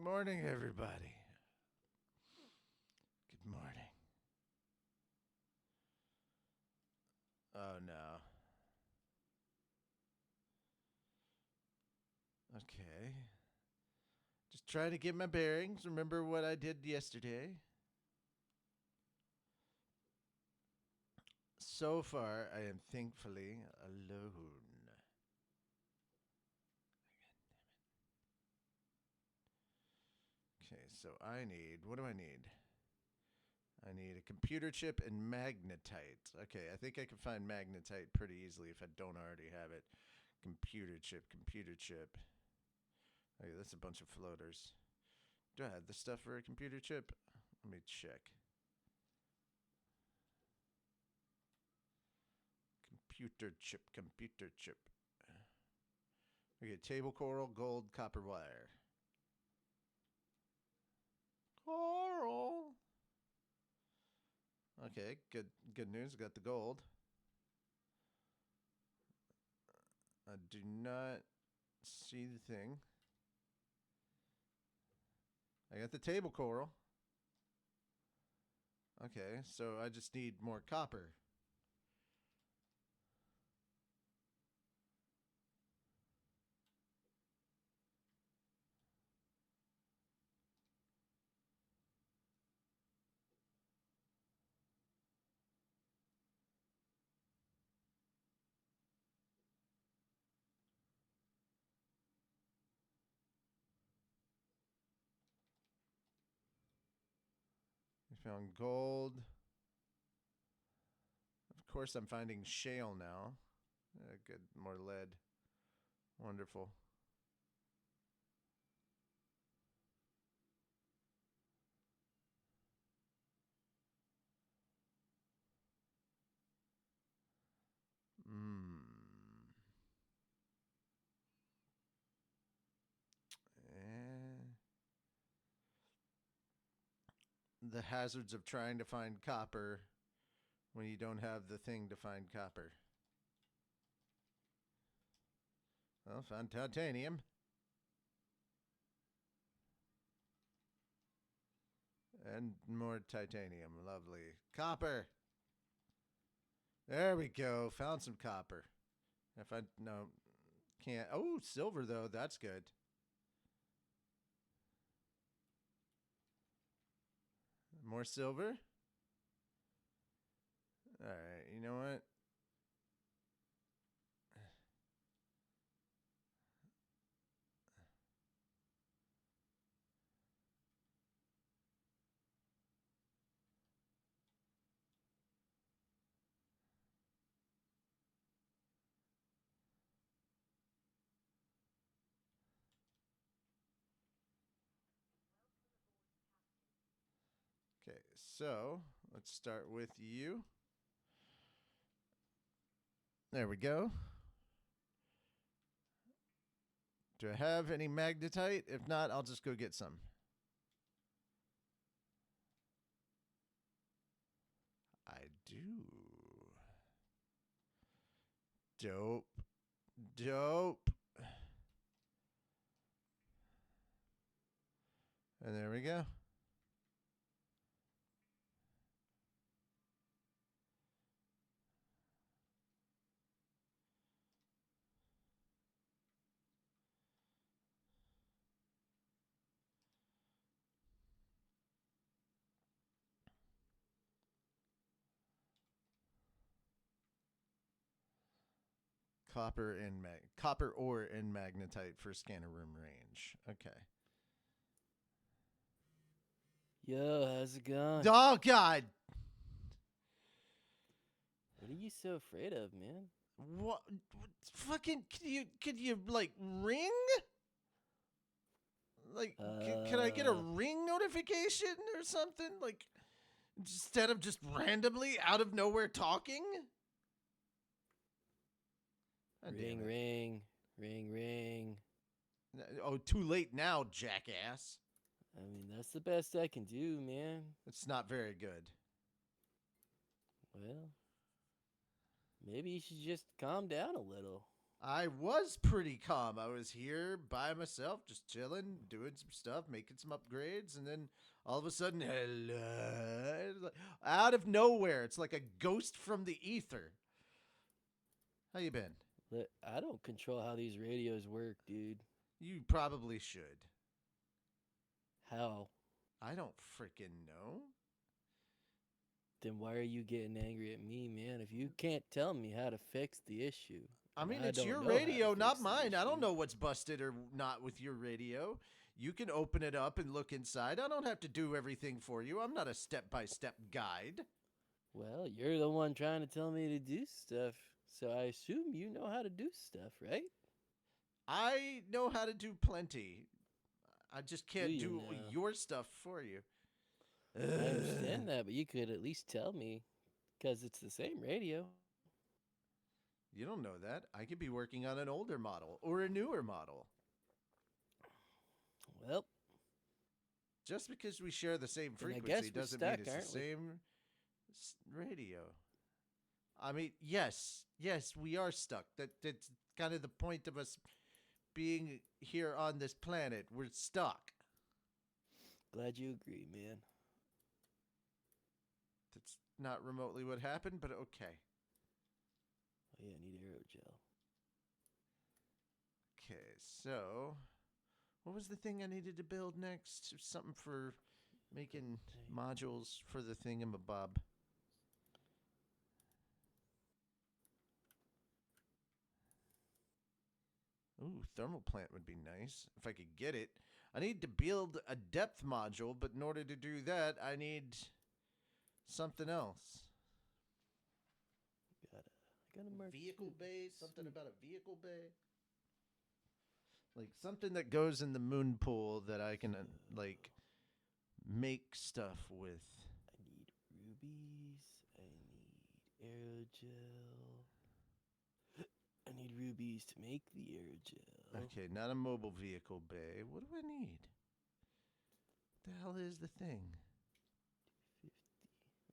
morning, everybody. Good morning. Oh, no. Okay. Just trying to get my bearings. Remember what I did yesterday? So far, I am thankfully alone. Okay, so I need... What do I need? I need a computer chip and magnetite. Okay, I think I can find magnetite pretty easily if I don't already have it. Computer chip. Okay, that's a bunch of floaters. Do I have the stuff for a computer chip? Let me check. Computer chip. Okay, table coral, gold, copper wire. Coral. Okay, good news. Got the gold. I do not see the thing. I got the table coral. Okay, so I just need more copper. I found gold. Of course, I'm finding shale now. Good, more lead. Wonderful. The hazards of trying to find copper when you don't have the thing to find copper. Well, found titanium. And more titanium. Lovely. Copper. There we go. Found some copper. If I... No. Can't... Oh, silver, though. That's good. More silver? Alright, you know what? Okay, so let's start with you. There we go. Do I have any magnetite? If not, I'll just go get some. I do. Dope. And there we go. Copper ore and magnetite for scanner room range. Okay. Yo, how's it going? Oh God! What are you so afraid of, man? What? Fucking? Could you like ring? Like, can I get a ring notification or something? Like, instead of just randomly out of nowhere talking? God damn it. Ring. Oh, too late now, jackass. I mean, that's the best I can do, man. It's not very good. Well, maybe you should just calm down a little. I was pretty calm. I was here by myself, just chilling, doing some stuff, making some upgrades, and then all of a sudden, hello, out of nowhere, it's like a ghost from the ether. How you been? Look, I don't control how these radios work, dude. You probably should. How? I don't freaking know. Then why are you getting angry at me, man? If you can't tell me how to fix the issue, I and mean, I it's don't your know how to radio, not fix the mine. I don't issue. know what's busted or not with your radio. You can open it up and look inside. I don't have to do everything for you. I'm not a step by step guide. Well, you're the one trying to tell me to do stuff, so I assume you know how to do stuff, right? I know how to do plenty. I just Do can't you do now? your stuff for you. I understand that, but you could at least tell me, because it's the same radio. You don't know that. I could be working on an older model or a newer model. Well, Just because we share the same then I frequency guess we're doesn't mean stuck, it's the aren't we? same radio. I mean, yes, we are stuck. That's kind of the point of us being here on this planet. We're stuck. Glad you agree, man. That's not remotely what happened, but okay. Oh yeah, I need aerogel. Okay, so what was the thing I needed to build next? Something for making modules for the thingamabob. Ooh, thermal plant would be nice if I could get it. I need to build a depth module, but in order to do that, I need something else. Gotta mark Vehicle two. bay? Something about a vehicle bay? Like something that goes in the moon pool that I can, like, make stuff with. I need rubies. I need aerogel. I need rubies to make the aerogel. Okay, not a mobile vehicle bay. What do I need? The hell is the thing? 50.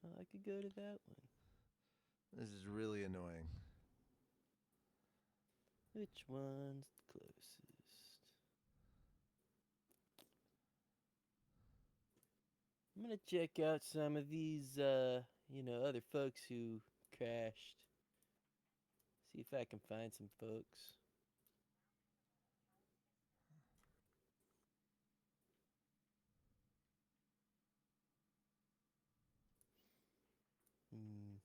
Well, I could go to that one. This is really annoying. Which one's the closest? I'm gonna check out some of these, other folks who crashed. See if I can find some folks. Hmm.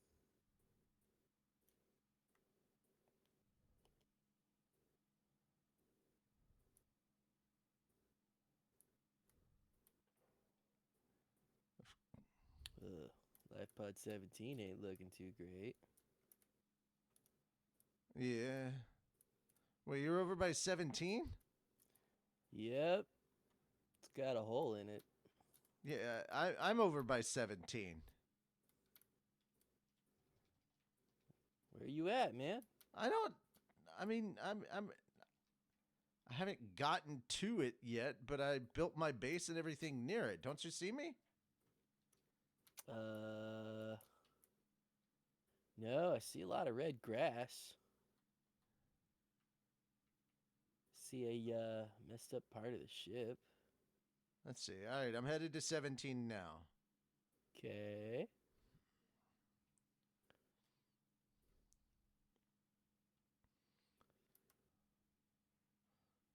LifePod 17 ain't looking too great. Yeah. Wait, you're over by 17? Yep. It's got a hole in it. Yeah, I'm over by 17. Where you at, man? I don't. I mean, I haven't gotten to it yet, but I built my base and everything near it. Don't you see me? No, I see a lot of red grass. See a messed up part of the ship. Let's see. All right, I'm headed to 17 now. Okay.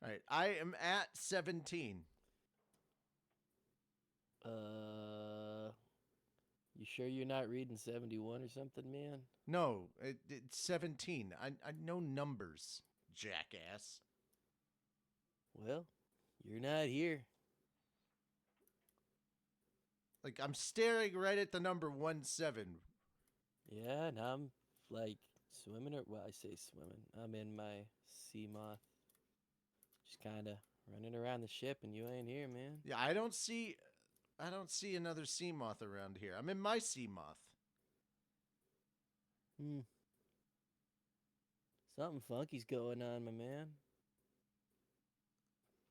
All right, I am at 17. You sure you're not reading 71 or something, man? No, it's 17. I know numbers, jackass. Well, you're not here. Like, I'm staring right at the number 17. Yeah, and I'm like swimming, or well, I say swimming. I'm in my sea moth, just kind of running around the ship, and you ain't here, man. Yeah, I don't see another sea moth around here. I'm in my sea moth. Hmm. Something funky's going on, my man.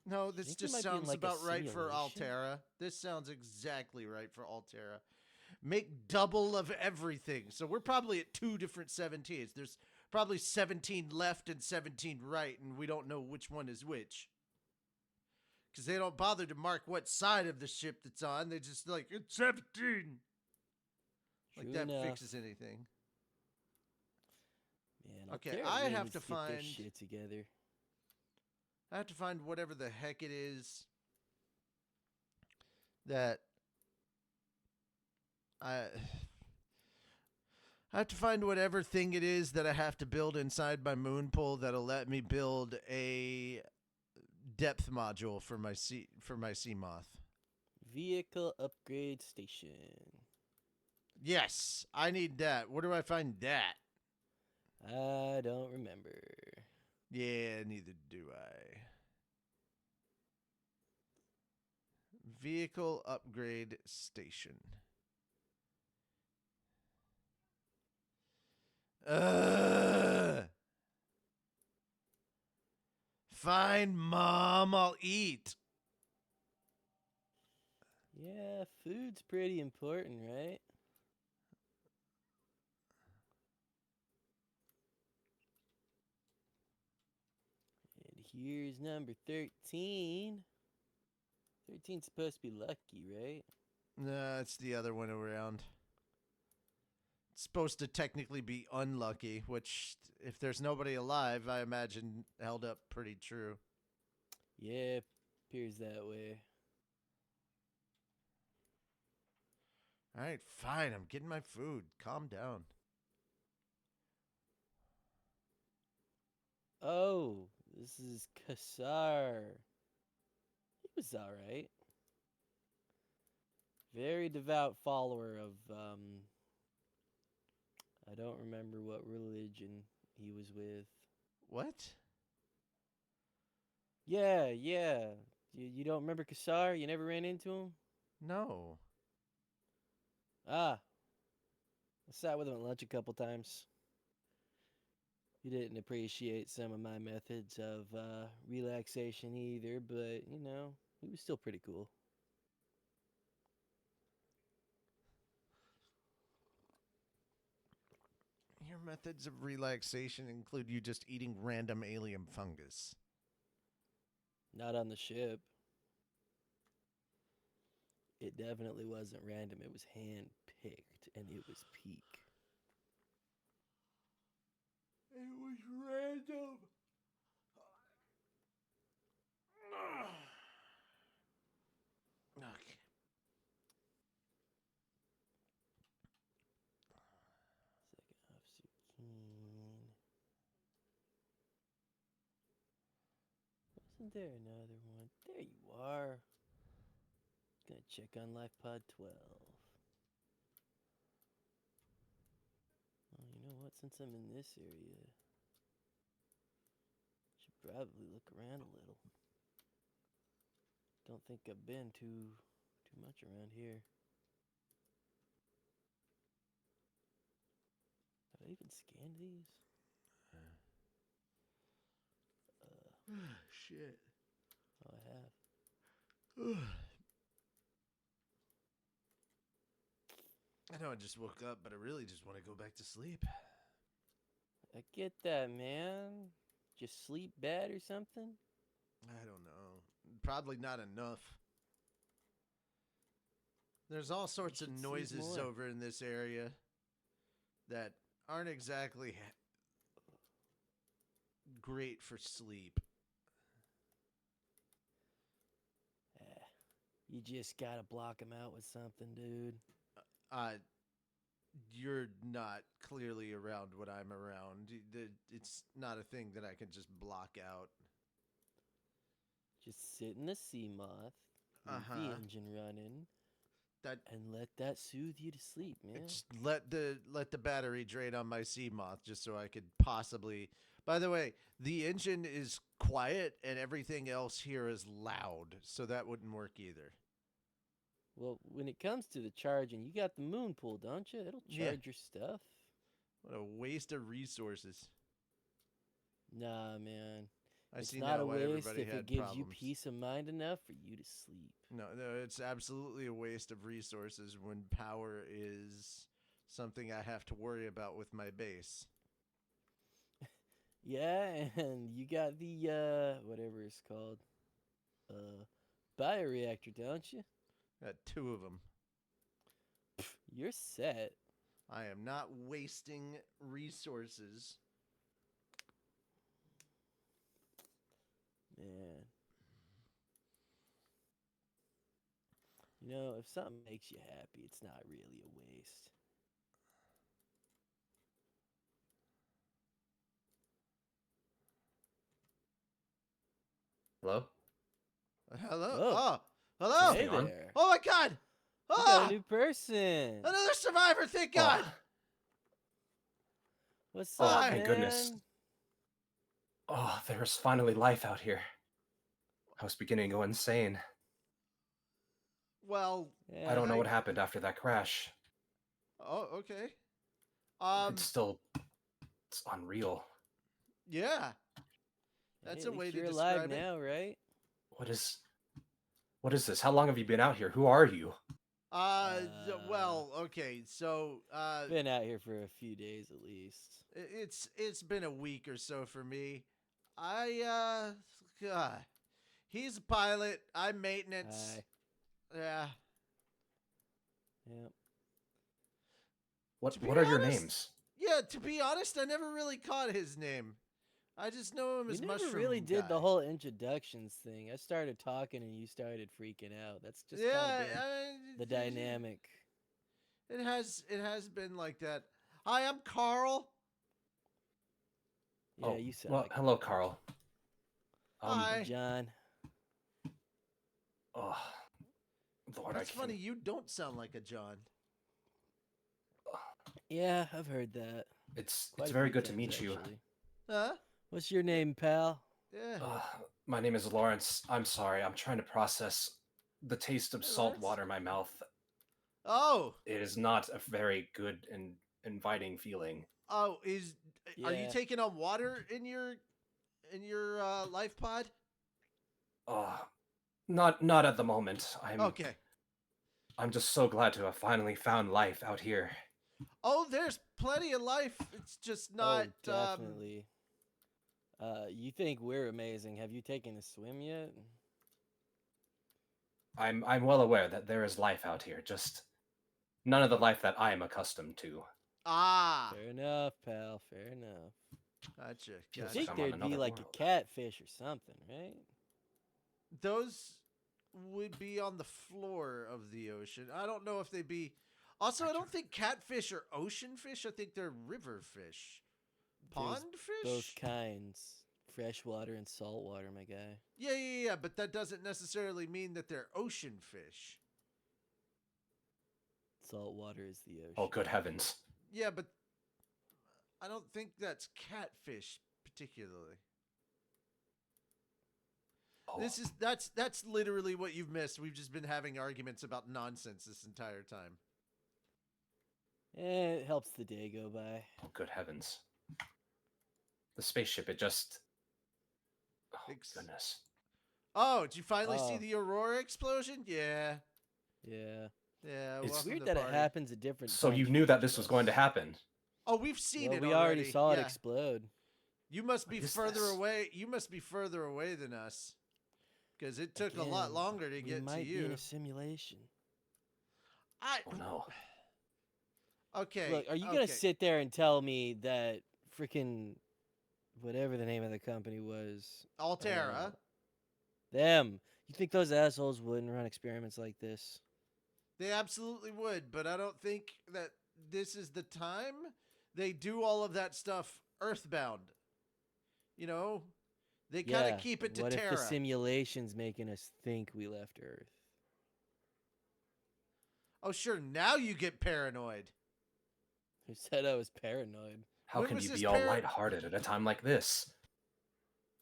No, You this think we just might be in sounds like a about right for simulation? Altera. This sounds exactly right for Altera. Make double of everything. So we're probably at two different 17s. There's probably 17 left and 17 right, and we don't know which one is which. Because they don't bother to mark what side of the ship that's on. They just like, it's 17. Like True that enough. fixes anything. Man, Okay, Altera I really have needs to to get their find. shit together. I have to find whatever the heck it is that I. I have to find whatever thing it is that I have to build inside my moon pool that'll let me build a depth module for my sea moth. Vehicle upgrade station. Yes, I need that. Where do I find that? I don't remember. Yeah, neither do I. Vehicle upgrade station. Fine, Mom, I'll eat. Yeah, food's pretty important, right? And here's number 13. 13's supposed to be lucky, right? No, it's the other one around. It's supposed to technically be unlucky, which, if there's nobody alive, I imagine held up pretty true. Yeah, appears that way. All right, fine. I'm getting my food. Calm down. Oh, this is Kassar. He was alright. Very devout follower of, I don't remember what religion he was with. What? Yeah. You don't remember Kassar? You never ran into him? No. Ah, I sat with him at lunch a couple times. He didn't appreciate some of my methods of relaxation either, but, you know, he was still pretty cool. Your methods of relaxation include you just eating random alien fungus. Not on the ship. It definitely wasn't random. It was hand picked, and it was peak. It was random. Okay. Second Officer Keen. Wasn't there another one? There you are. Gonna check on Life Pod 12. Oh, you know what? Since I'm in this area, should probably look around a little. Don't think I've been too much around here. Have I even scanned these? Shit. Oh, I have. I know I just woke up, but I really just want to go back to sleep. I get that, man. Just sleep bad or something? I don't know. Probably not enough. There's all sorts of should sleep noises more. over in this area that aren't exactly great for sleep. You just gotta block them out with something, dude. You're not clearly around when I'm around. It's not a thing that I can just block out. Just sit in the sea moth, leave the engine running, That and let that soothe you to sleep, man. just let the battery drain on my sea moth just so I could possibly. By the way, the engine is quiet and everything else here is loud, so that wouldn't work either. Well, when it comes to the charging, you got the moon pool, don't you? It'll Yeah. charge your stuff. What a waste of resources. Nah, man. I It's see not now a why waste everybody if it had gives problems. you peace of mind enough for you to sleep. No, it's absolutely a waste of resources when power is something I have to worry about with my base. Yeah, and you got the whatever it's called, uh, bioreactor, don't you? Got two of them. You're set, I am not wasting resources. man. You know, if something makes you happy, it's not really a waste. Hello? Hello? Oh, Oh, Is this hello? hey thing on? there. Oh my god! We got a Ah! new person. Another survivor, thank God! Oh, What's oh, up, Hi. thank goodness. man? Oh, there's finally life out here. I was beginning to go insane. Well, I Yeah, don't know what happened after that crash. oh, okay. It's still, it's unreal. Yeah, hey, that's at a way least to you're alive describe it. now, right? What is, what is this? How long have you been out here? Who are you? Well, okay, so, Been out here for a few days at least. it's been a week or so for me. God, he's a pilot. I'm maintenance. Hi. Yeah. Yep. To be What are your honest, names? yeah. To be honest, I never really caught his name. I just know him We as never Mushroom really did the Guy. whole introductions thing. I started talking and you started freaking out. That's just kind of Yeah, been the dynamic. it has been like that. Hi, I'm Carl. Yeah, Oh, you sound well, like hello, Carl. Hey, Hi. John. Oh, Lord, I That's funny. can't. You don't sound like a John. Yeah, I've heard that It's quite a very few good to times meet you. actually. Huh? What's your name, pal? Yeah. Uh, my name is Lawrence. I'm sorry. I'm trying to process the taste of Hey, salt Lawrence. water in my mouth. Oh. It is not a very good and inviting feeling. Oh, are you Yeah. taking on water in your life pod? Uh, not at the moment. Okay. I'm just so glad to have finally found life out here. Oh, there's plenty of life. It's just not. Oh, definitely. You think we're amazing. Have you taken a swim yet? I'm well aware that there is life out here, just none of the life that I am accustomed to. Fair enough, pal. Fair enough. Gotcha. I Feels like think I'm on there'd be another like a world. catfish or something, right? Those would be on the floor of the ocean. I don't know if they'd be. Also, I don't think catfish are ocean fish. I think they're river fish. Pond Both fish? kinds. Freshwater and saltwater, my guy. Yeah, but that doesn't necessarily mean that they're ocean fish. Saltwater is the ocean. Oh, good heavens. Yeah, but I don't think that's catfish particularly. Oh, That's literally what you've missed. We've just been having arguments about nonsense this entire time. It helps the day go by. oh, good heavens. The spaceship, it just. Oh, goodness. Oh, did you finally see Oh. the Aurora explosion? Yeah. Yeah. Yeah, It's It's welcome weird to that the it party. happens at different So times you for knew that each this of was going to us. happen. Oh, we've seen Well, it we already. already saw it Yeah. explode. You must be What is further this? away. You must be further away than us. Because it took a lot Again, longer to we get to might be in you. a simulation. Oh no. Okay. Look, are you gonna sit there and tell me that freaking whatever the name of the company was, Altera. them? You think those assholes wouldn't run experiments like this? They absolutely would, but I don't think that this is the time. They do all of that stuff earthbound. You know? They kind of keep it to What if the Terra. simulation's making us think we left Earth? Oh, sure. Now you get paranoid. Who said I was paranoid? How When can was you this be all lighthearted at a time like this?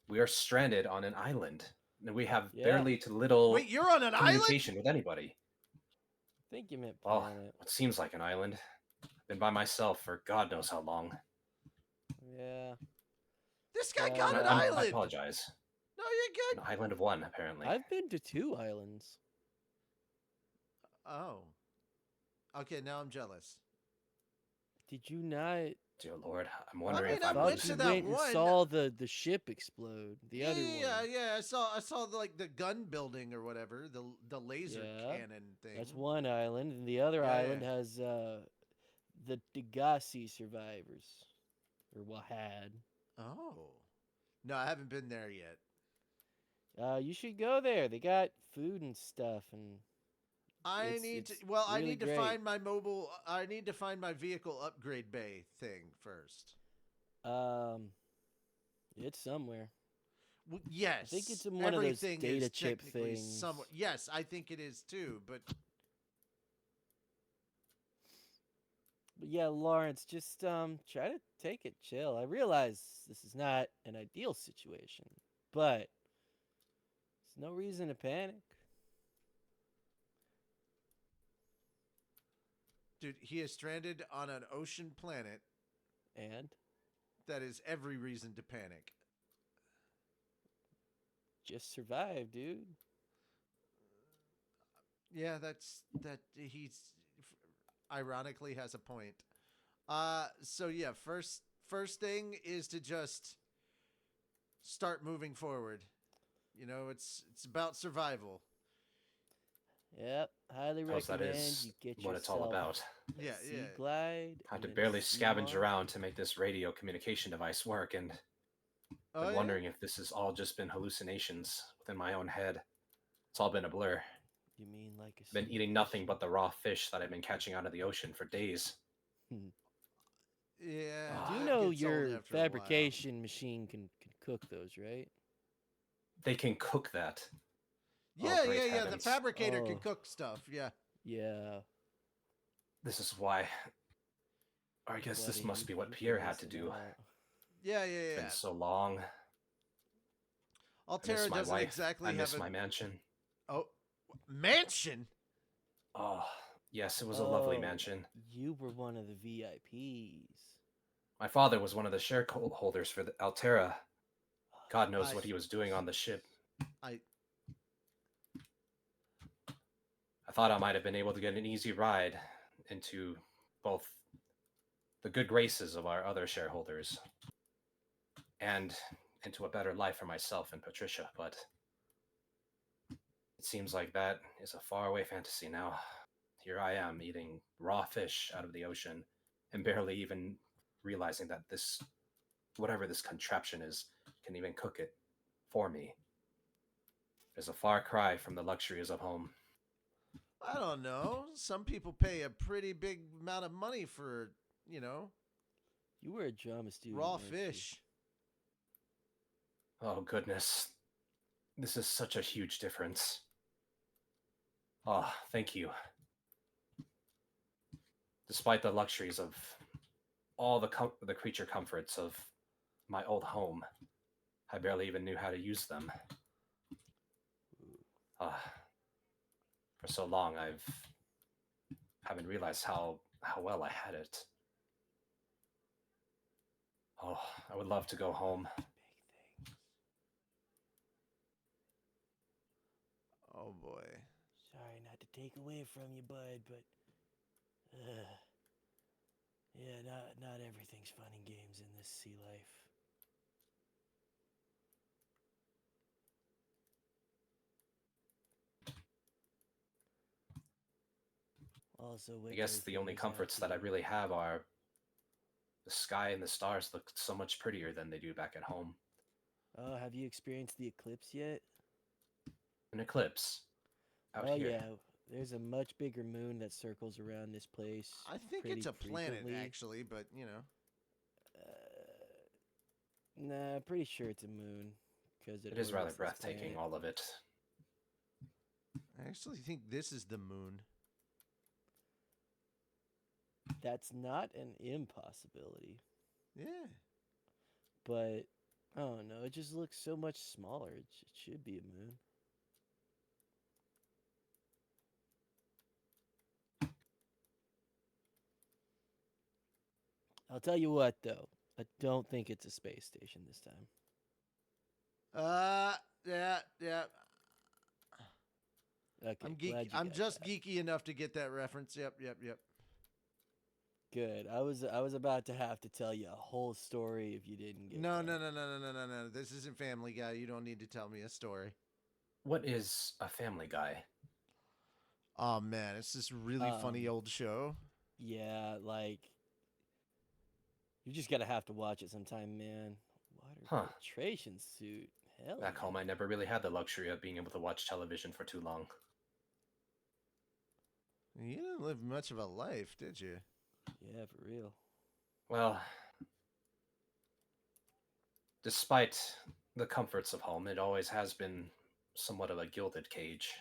We are stranded on an island, and we have Yeah. barely to little Wait, you're on an island? communication with anybody. I think you meant Well, planet. what seems like an island. I've been by myself for God knows how long. Yeah. This guy Well, got you an know, I island. apologize. No, you're An good. island of one, apparently. I've been to 2 islands. Oh. Okay, now I'm jealous. Did you not? Dear Lord, I'm I wondering mean, if I I'm went Thought to you that went and hallucinating. one. saw the ship explode. The Yeah, other yeah, one. yeah. I saw like the gun building or whatever, the laser Yeah, cannon thing. that's one island, and the other Yeah, island yeah. has the Degassi survivors, or well had. Oh. No, I haven't been there yet. You should go there. They got food and stuff, and it's I really need to great. find I need to find my vehicle upgrade bay thing first. Um, it's somewhere. I think Yes, it's in one of those everything data is chip technically things. somewhat. Yes, I think it is too, but But yeah, Lawrence, just try to take it chill. I realize this is not an ideal situation, but there's no reason to panic. dude, he is stranded on an ocean planet. And That is every reason to panic. just survive, dude. Yeah, that he's ironically has a point. So yeah, first thing is to just start moving forward. You know, it's about survival. Yep, highly Suppose that recommend you is get what it's all yourself about. a Yeah, sea yeah. glide I had and to then a barely sea scavenge mark. around to make this radio communication device work, and Oh been yeah. wondering if this has all just been hallucinations within my own head. It's all been a blur. You mean like a Been eating nothing but the raw fish that I've been catching out of the ocean for days. Yeah, You Ah, do that know gets old your after a while. fabrication machine can cook those, right? they can cook that. Oh, Yeah, great yeah, yeah. The heavens. fabricator can Oh, cook stuff. Yeah. yeah, This is why. Or I guess this buddy, must be what you've been Pierre had to missing do. out. Yeah, yeah, It's been yeah. so long. I miss Altera my doesn't wife. I exactly have miss a my mansion. oh mansion. Oh, yes, it was a lovely Oh, mansion. you were one of the VIPs. My father was one of the shareholders for the Altera. God knows I what he was doing on the ship. I I thought I might have been able to get an easy ride into both the good graces of our other shareholders and into a better life for myself and Patricia, but it seems like that is a faraway fantasy now. Here I am eating raw fish out of the ocean and barely even realizing that this, whatever this contraption is, can even cook it for me. There's a far cry from the luxuries of home. I don't know. Some people pay a pretty big amount of money for, you know, You were a drama student, raw weren't you? fish. Oh, goodness. This is such a huge difference. Oh, thank you. Despite the luxuries of all the creature comforts of my old home, I barely even knew how to use them. For so long, haven't realized how well I had it. Oh, I would love to go home. Big things. Oh boy. Sorry not to take away from you, bud, but yeah, not everything's fun and games in this sea life. Also, I with guess the everything only there's not comforts to that I really have are the sky and the stars look so much prettier than they do back at home. Oh, have you experienced the eclipse yet? An eclipse out Oh here. yeah, there's a much bigger moon that circles around this place I think pretty it's a planet frequently. actually, but you know. Nah, pretty sure it's a moon because It is rather orbits this breathtaking, planet. all of it. I actually think this is the moon. That's not an impossibility, Yeah. but I don't know. It just looks so much smaller. It should be a moon. I'll tell you what, though. I don't think it's a space station this time. Yeah, yeah. Okay, I'm geek. glad you I'm got just that. geeky enough to get that reference. Yep, yep, yep. Good. I was about to have to tell you a whole story if you didn't get No, that. no, no, no, no, no, no, no. This isn't Family Guy. You don't need to tell me a story. What is a Family Guy? Oh man, it's this really funny old show. Yeah, like you just gotta have to watch it sometime, man. Water Huh. filtration suit. Hell Back yeah. home, I never really had the luxury of being able to watch television for too long. You didn't live much of a life, did you? Yeah, for real. Well, despite the comforts of home, it always has been somewhat of a gilded cage.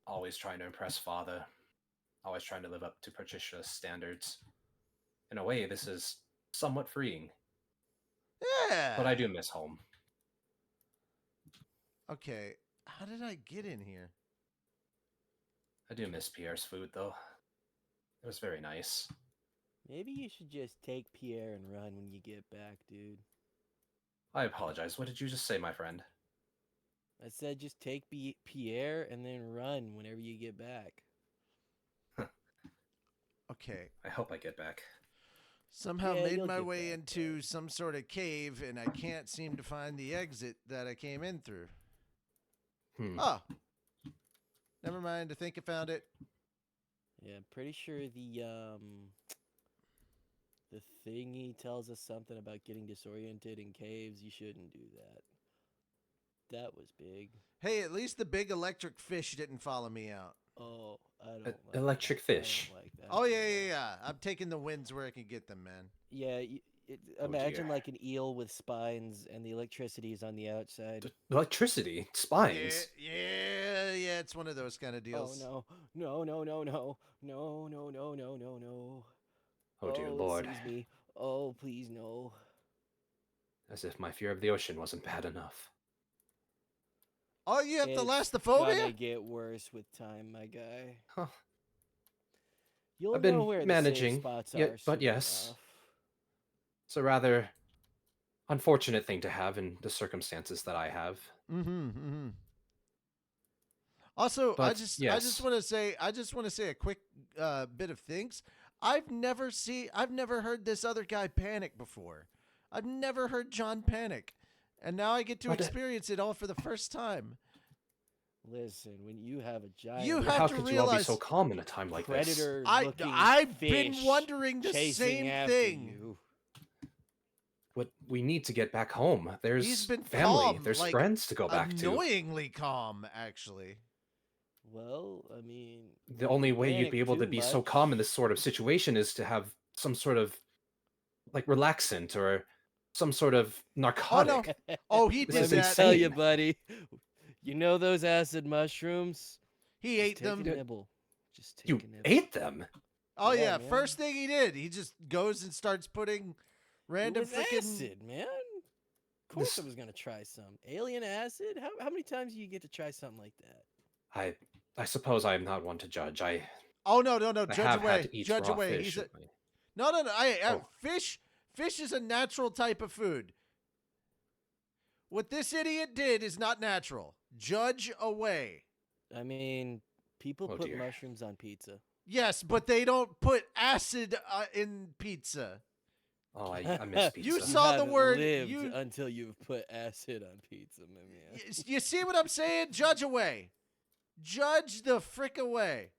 Always trying to impress father, always trying to live up to Patricia's standards. In a way, this is somewhat freeing, Yeah. but I do miss home. Okay, how did I get in here? I do miss Pierre's food, though. It was very nice. Maybe you should just take Pierre and run when you get back, dude. I apologize. What did you just say, my friend? I said just take Pierre and then run whenever you get back. Okay. I hope I get back. Somehow Yeah, made you'll my get way back, into bud. some sort of cave, and I can't seem to find the exit that I came in through. Oh. Never mind. I think I found it. Yeah, I'm pretty sure the thingy tells us something about getting disoriented in caves. You shouldn't do that. That was big. Hey, at least the big electric fish didn't follow me out. Oh, I don't like electric that. fish. I don't like that. Oh, yeah. I'm taking the winds where I can get them, man. Yeah, Oh, imagine dear. like an eel with spines and the electricity is on the outside. Electricity? Spines? Yeah, it's one of those kind of deals. Oh no. No. Oh, dear It lord. sees me. Oh, please no. As if my fear of the ocean wasn't bad enough. Oh, you have It's thalassophobia? gonna get worse with time, my guy. Huh. You'll I've know been where managing, the safe spots yeah, are but soon yes. enough. It's a rather unfortunate thing to have in the circumstances that I have. Mm-hmm. Also, But I just want to say a quick bit of things. I've never heard this other guy panic before. I've never heard John panic, and now I get to But, experience it all for the first time. Listen, when you have a giant You but have how to could you all be so realize calm in a time like this? predator-looking I've been fish wondering the chasing same after thing. you. But we need to get back home. He's There's been family. calm, There's like friends to go back to. annoyingly calm, actually. Well, I mean, The only way you'd panic be able to too be so much. calm in this sort of situation is to have some sort of like relaxant or some sort of narcotic. Oh, he This did Let is me that. tell you, insane. buddy. You know those acid mushrooms? He Just ate take them. a nibble. Just take You a nibble. ate them? Oh Yeah, yeah, man. first thing he did, he just goes and starts putting It random was freaking. acid, man. Of course This- I was gonna try some. Alien acid? How many times do you get to try something like that? I suppose I am not one to judge. Oh no, I judge have had away, to eat judge raw away. fish. He's a no. Oh. Fish is a natural type of food. What this idiot did is not natural. Judge away. I mean, people Oh, put dear. mushrooms on pizza. Yes, but they don't put acid in pizza. Oh, I miss pizza. You saw the haven't word- lived you- until you've put acid on pizza, my man. You see what I'm saying? Judge away. Judge the frick away.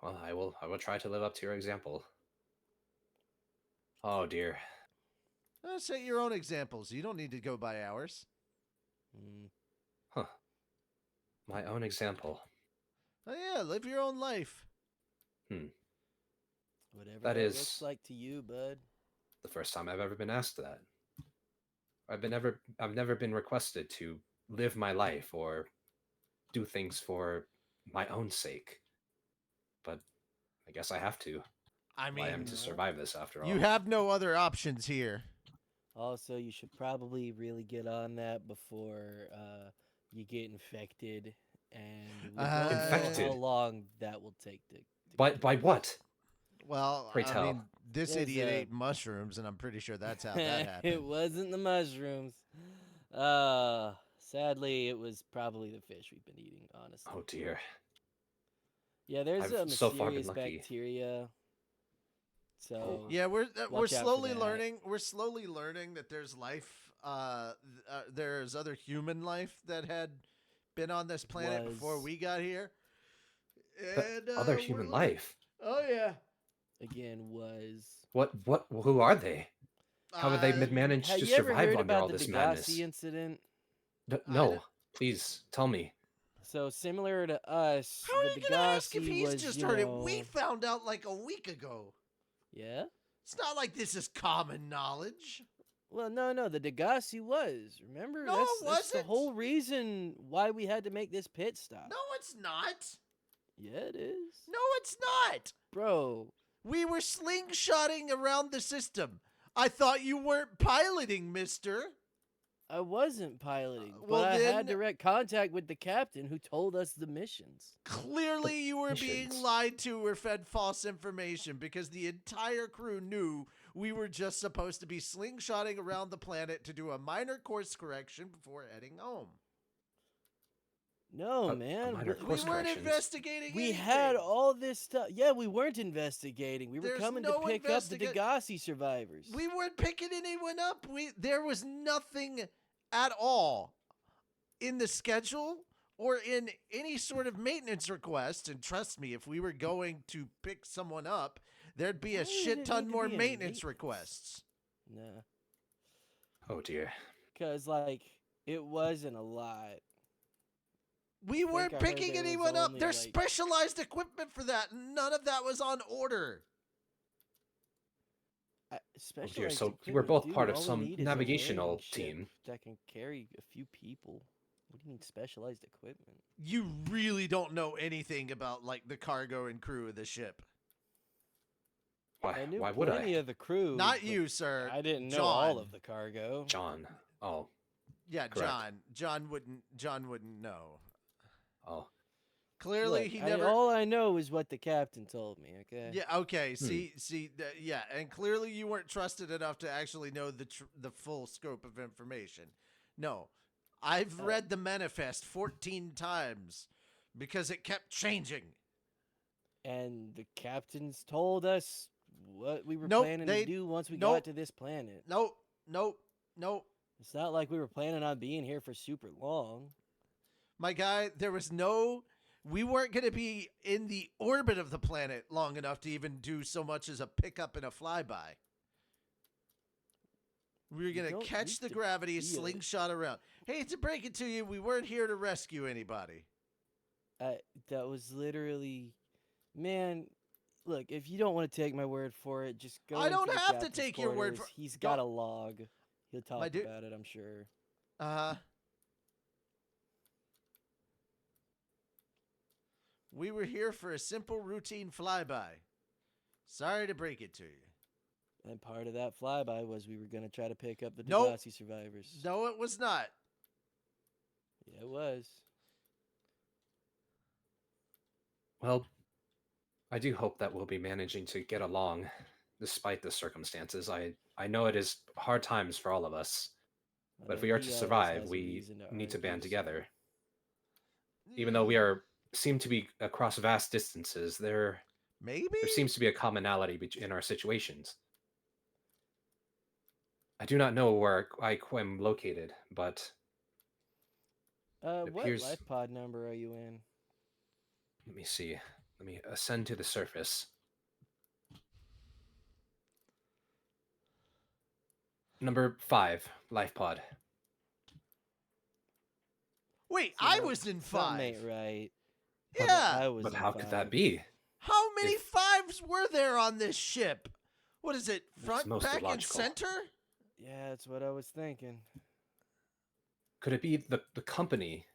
Well, I will try to live up to your example. Oh dear. Set your own examples. You don't need to go by ours. Mm, Huh. My own example. Oh yeah, live your own life. whatever That that is- looks like to you, bud. The first time I've ever been asked that. I've never been requested to live my life or do things for my own sake. But I guess I have to. I I mean, am to survive this after all. you have no other options here. Also, you should probably really get on that before you get infected, and we don't know how Infected? long that will take to By what? Well, Pray I tell. mean, this There's idiot a- ate mushrooms, and I'm pretty sure that's how that it happened. wasn't the mushrooms. Sadly, it was probably the fish we've been eating, honestly. Oh dear. Yeah, there's I've a so far been mysterious lucky. bacteria. So Yeah, we're watch out for slowly that. learning. We're slowly learning that there's life. There's other human life that had been on this planet before Was. we got here. But And other we're human learning. life. Oh yeah. Again, was. What? Who are they? How have they managed Have to you ever survive heard under about all the this Degassi madness? incident? No, please tell me. So similar to us, How are the you gonna ask if Degassi he's was, just you heard it? know, We found out like a week ago. yeah. It's not like this is common knowledge. Well, no, the Degassi was. Remember, No, that's it that's the wasn't. whole reason why we had to make this pit stop. No, it's not. Yeah, it is, No, it's not. bro. We were slingshotting around the system. I thought you weren't piloting, mister. I wasn't piloting, well, but I then- had direct contact with the captain who told us the missions. Clearly, you were being Missions. lied to or fed false information because the entire crew knew we were just supposed to be slingshotting around the planet to do a minor course correction before heading home. No, A man. minor We course weren't corrections. investigating We anything. had all this stuff. Yeah, we weren't investigating. We were There's coming no to pick up the Degassi survivors. We weren't picking anyone up. There was nothing at all in the schedule or in any sort of maintenance request. And trust me, if we were going to pick someone up, there'd be Why a would shit it ton need to more be a maintenance maintenance? requests. Nah, Oh dear. because like it wasn't a lot. We think weren't I heard picking there was anyone up. only, There's like- specialized equipment for that. None of that was on order. Oh Specialized dear. So you equipment, were both dude, part of all we some need is a navigational landing ship team. that can carry a few people. What do you mean specialized equipment? You really don't know anything about like the cargo and crew of the ship. I knew Why would plenty I? of the crew. Not but you, sir. I didn't know John. all of the cargo. John. Oh. Yeah, Correct. John wouldn't know. Oh. Clearly, Look, he never. all I know is what the captain told me. Okay. Yeah. Okay. Yeah, and clearly you weren't trusted enough to actually know the full scope of information. No, I've read the manifest 14 times because it kept changing. And the captains told us what we were Nope, planning they- to do once we nope. got to this planet. Nope. It's not like we were planning on being here for super long. My guy, we weren't going to be in the orbit of the planet long enough to even do so much as a pickup and a flyby. We were going don't to catch need the to gravity, be a- slingshot around. Hey, to break it to you, we weren't here to rescue anybody. That was literally, man. Look, if you don't want to take my word for it, just go. I don't into the have to captain's take your word quarters. for- He's Don't- got a log. He'll talk dude- about it, I'm sure. We were here for a simple routine flyby. Sorry to break it to you. And part of that flyby was we were gonna try to pick up the Nope. Degassi survivors. No, it was not. Yeah, it was. Well, I do hope that we'll be managing to get along despite the circumstances. I know it is hard times for all of us, I but if know we are he to always survive, has a we reason to need to argue, band so- together. Even though we seem to be across vast distances, there Maybe? seems to be a commonality in our situations. I do not know where I am located, but it What appears- life pod number are you in? let me see. Let me ascend to the surface. Number 5, life pod. Wait, See, I no, was in something 5. ain't right. Yeah. I was But in how could that 5. be? How many If- 5s were there on this ship? What is it? Front, most back, and illogical. center? Yeah, that's what I was thinking. Could it be the company?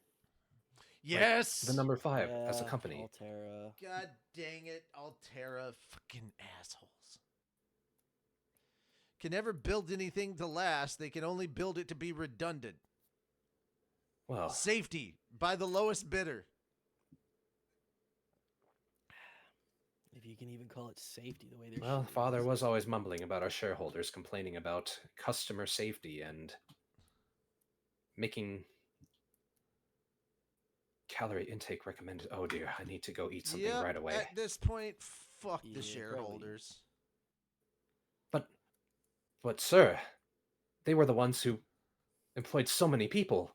Yes. The number 5 as a Yeah, company. Altera. God dang it, Altera fucking assholes. Can never build anything to last. They can only build it to be redundant. Well, Safety by the lowest bidder. If you can even call it safety the way they're well, shooting Father us. was always mumbling about our shareholders, complaining about customer safety and making Calorie intake recommended. Oh dear, I need to go eat something Yep, right away. at this point, fuck the Yeah, probably. shareholders. But sir, they were the ones who employed so many people,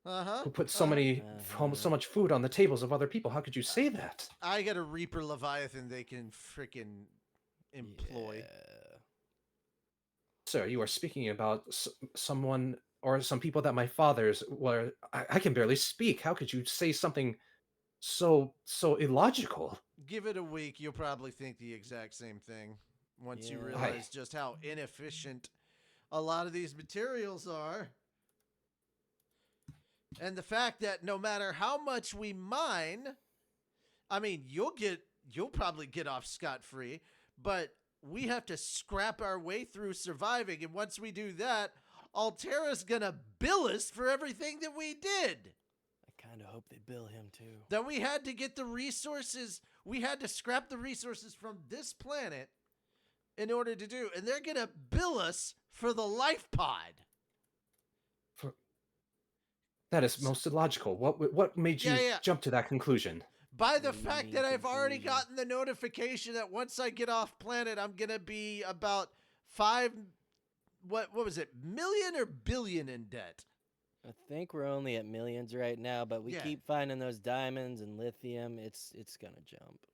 Uh-huh. who put so many so much food on the tables of other people. How could you say that? I got a Reaper Leviathan they can frickin' employ. Yeah. Sir, you are speaking about someone or some people that my father's were. I can barely speak. How could you say something so illogical? Give it a week, you'll probably think the exact same thing. Once you Yeah. realize just how inefficient a lot of these materials are. And the fact that no matter how much we mine, I mean, you'll probably get off scot-free, but we have to scrap our way through surviving, and once we do that, Altera's gonna bill us for everything that we did. I kind of hope they bill him too. Then we had to get the resources, we had to scrap the resources from this planet in order to do, and they're gonna bill us for the life pod. That is most illogical. What made you Yeah. jump to that conclusion? By the What do you fact mean that I've already conclusion? gotten the notification that once I get off planet, I'm gonna be about 5, what was it, million or billion in debt? I think we're only at millions right now, but we Yeah. keep finding those diamonds and lithium. It's gonna jump.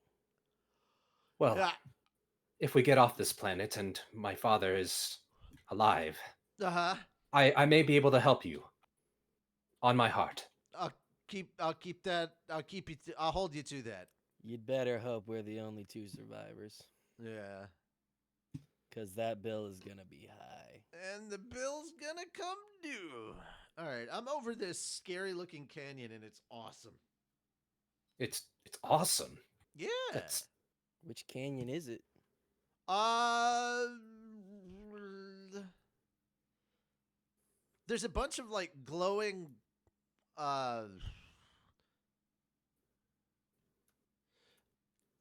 Well, Yeah. if we get off this planet and my father is alive, Uh-huh. I may be able to help you. On my heart. I'll keep that. I'll hold you to that. You'd better hope we're the only 2 survivors, Yeah. because that bill is gonna be high. And the bill's gonna come due. All right, I'm over this scary looking canyon, and it's awesome. It's awesome. Yeah. Which canyon is it? There's a bunch of like glowing.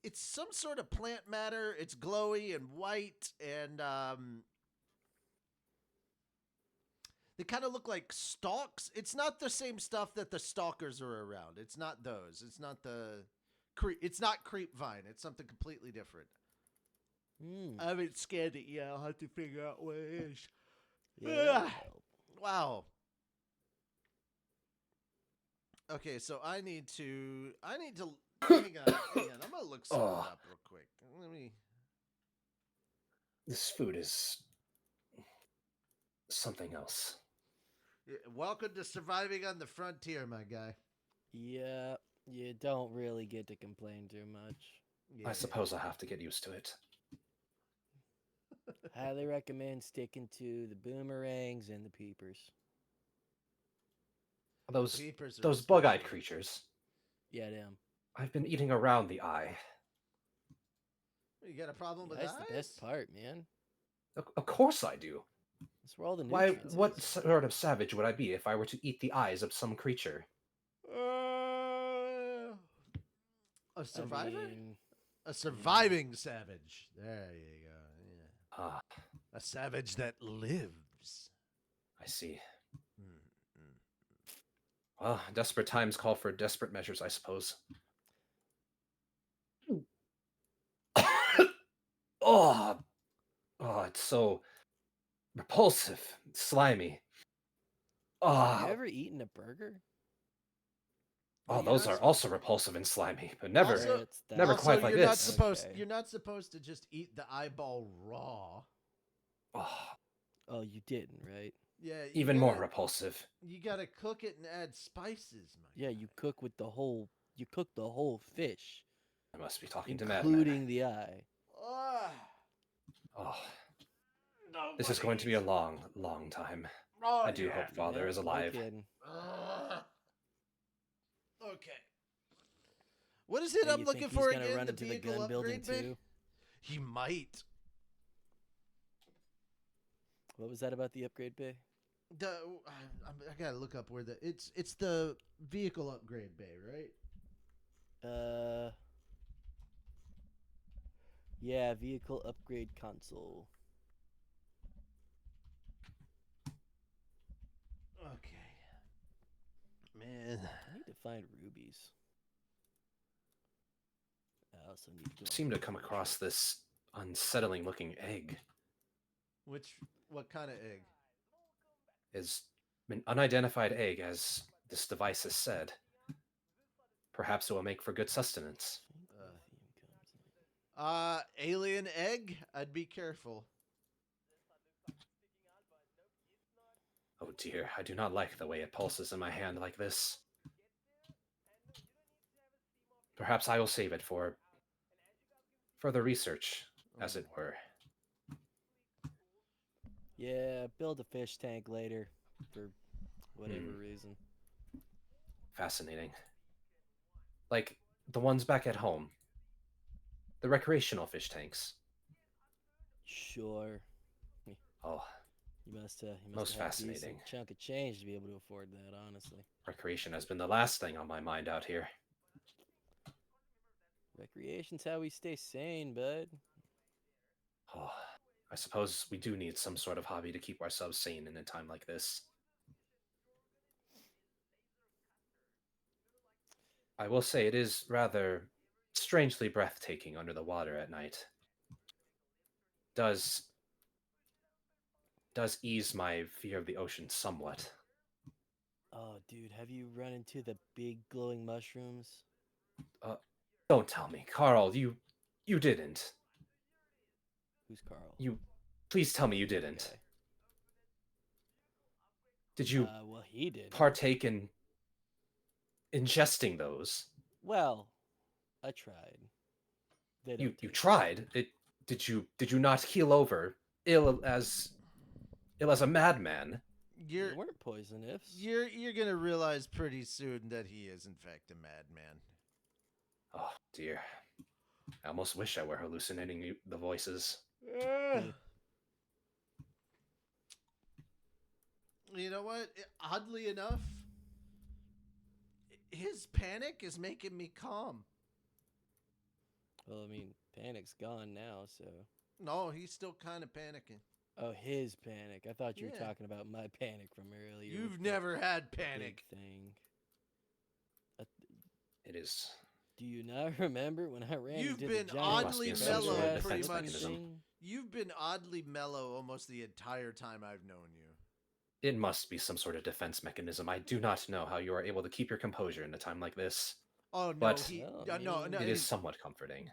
It's some sort of plant matter. It's glowy and white, and they kind of look like stalks. It's not the same stuff that the stalkers are around. It's not those. It's not the It's not creep vine. It's something completely different. I haven't scanned it yet. I'll have to figure out what it is. Yeah. Wow. Okay, so I need to hang on. I'm gonna look something up real quick. Let me. This food is something else. Welcome to surviving on the frontier, my guy. Yeah, you don't really get to complain too much. Yeah. I suppose I have to get used to it. Highly recommend sticking to the boomerangs and the peepers. Those Peepers are those bug-eyed especially- creatures. Yeah, them. I've been eating around the eye. You got a problem with That's eyes? the best part, man. Of course I do. That's where all the Why? nutrients What is. sort of savage would I be if I were to eat the eyes of some creature? A survivor? I mean, A surviving savage. There you go. Yeah. Ah, A savage that lives. I see. Mm. Well, desperate times call for desperate measures, I suppose. Oh, it's so repulsive, slimy. have you Oh, ever eaten a burger? those are also repulsive and slimy, but never, Also- never Also, quite like you're not this. supposed. Okay. You're not supposed to just eat the eyeball raw. Oh, Oh, you didn't, right? Yeah. you even more gotta- repulsive. You gotta cook it and add spices, my Yeah, guy. you cook with the whole. You cook the whole fish, I must be talking to madman. including the eye. Ah, Oh, this is going to be a long, long time. Oh, I do yeah. hope Father Yep, is no alive. kidding. Okay. What is it Hey, I'm you looking think he's for gonna again? run The into the vehicle gun building upgrade bay? too? He might. What was that about the upgrade bay? I gotta look up where it's the vehicle upgrade bay, right? Yeah, vehicle upgrade console. Okay. Man, I need to find rubies. I also need to go. Seem to come across this unsettling looking egg. What kind of egg? Is an unidentified egg, as this device has said. Perhaps it will make for good sustenance. Alien egg? I'd be careful. Oh dear, I do not like the way it pulses in my hand like this. Perhaps I will save it for further research, as it were. Yeah, build a fish tank later for whatever reason. Fascinating. Like the ones back at home. The recreational fish tanks. Sure. Oh, You must have most had a fascinating. decent chunk of change to be able to afford that, honestly. Recreation has been the last thing on my mind out here. Recreation's how we stay sane, bud. Oh, I suppose we do need some sort of hobby to keep ourselves sane in a time like this. I will say it is rather strangely breathtaking under the water at night. Does ease my fear of the ocean somewhat. Oh, dude, have you run into the big glowing mushrooms? Don't tell me, Carl, you didn't. Who's Carl? Please tell me you didn't. Okay. Did you Well, he did. partake in ingesting those? Well, I tried. They don't You taste tried? Did you not keel over ill as a madman? They weren't poisonous. You're gonna realize pretty soon that he is in fact a madman. Oh dear. I almost wish I were hallucinating the voices. You know what? Oddly enough, his panic is making me calm. Well, I mean, panic's gone now, so. No, he's still kind of panicking. Oh, his panic. I thought you were Yeah. talking about my panic from earlier. You've with the never had big panic. thing. It is. Do you not remember when I ran You've into been the giant oddly Must be some mellow sort of trash pretty defense much. mechanism. thing? You've been oddly mellow almost the entire time I've known you. It must be some sort of defense mechanism. I do not know how you are able to keep your composure in a time like this. Oh no, But no, it is somewhat comforting.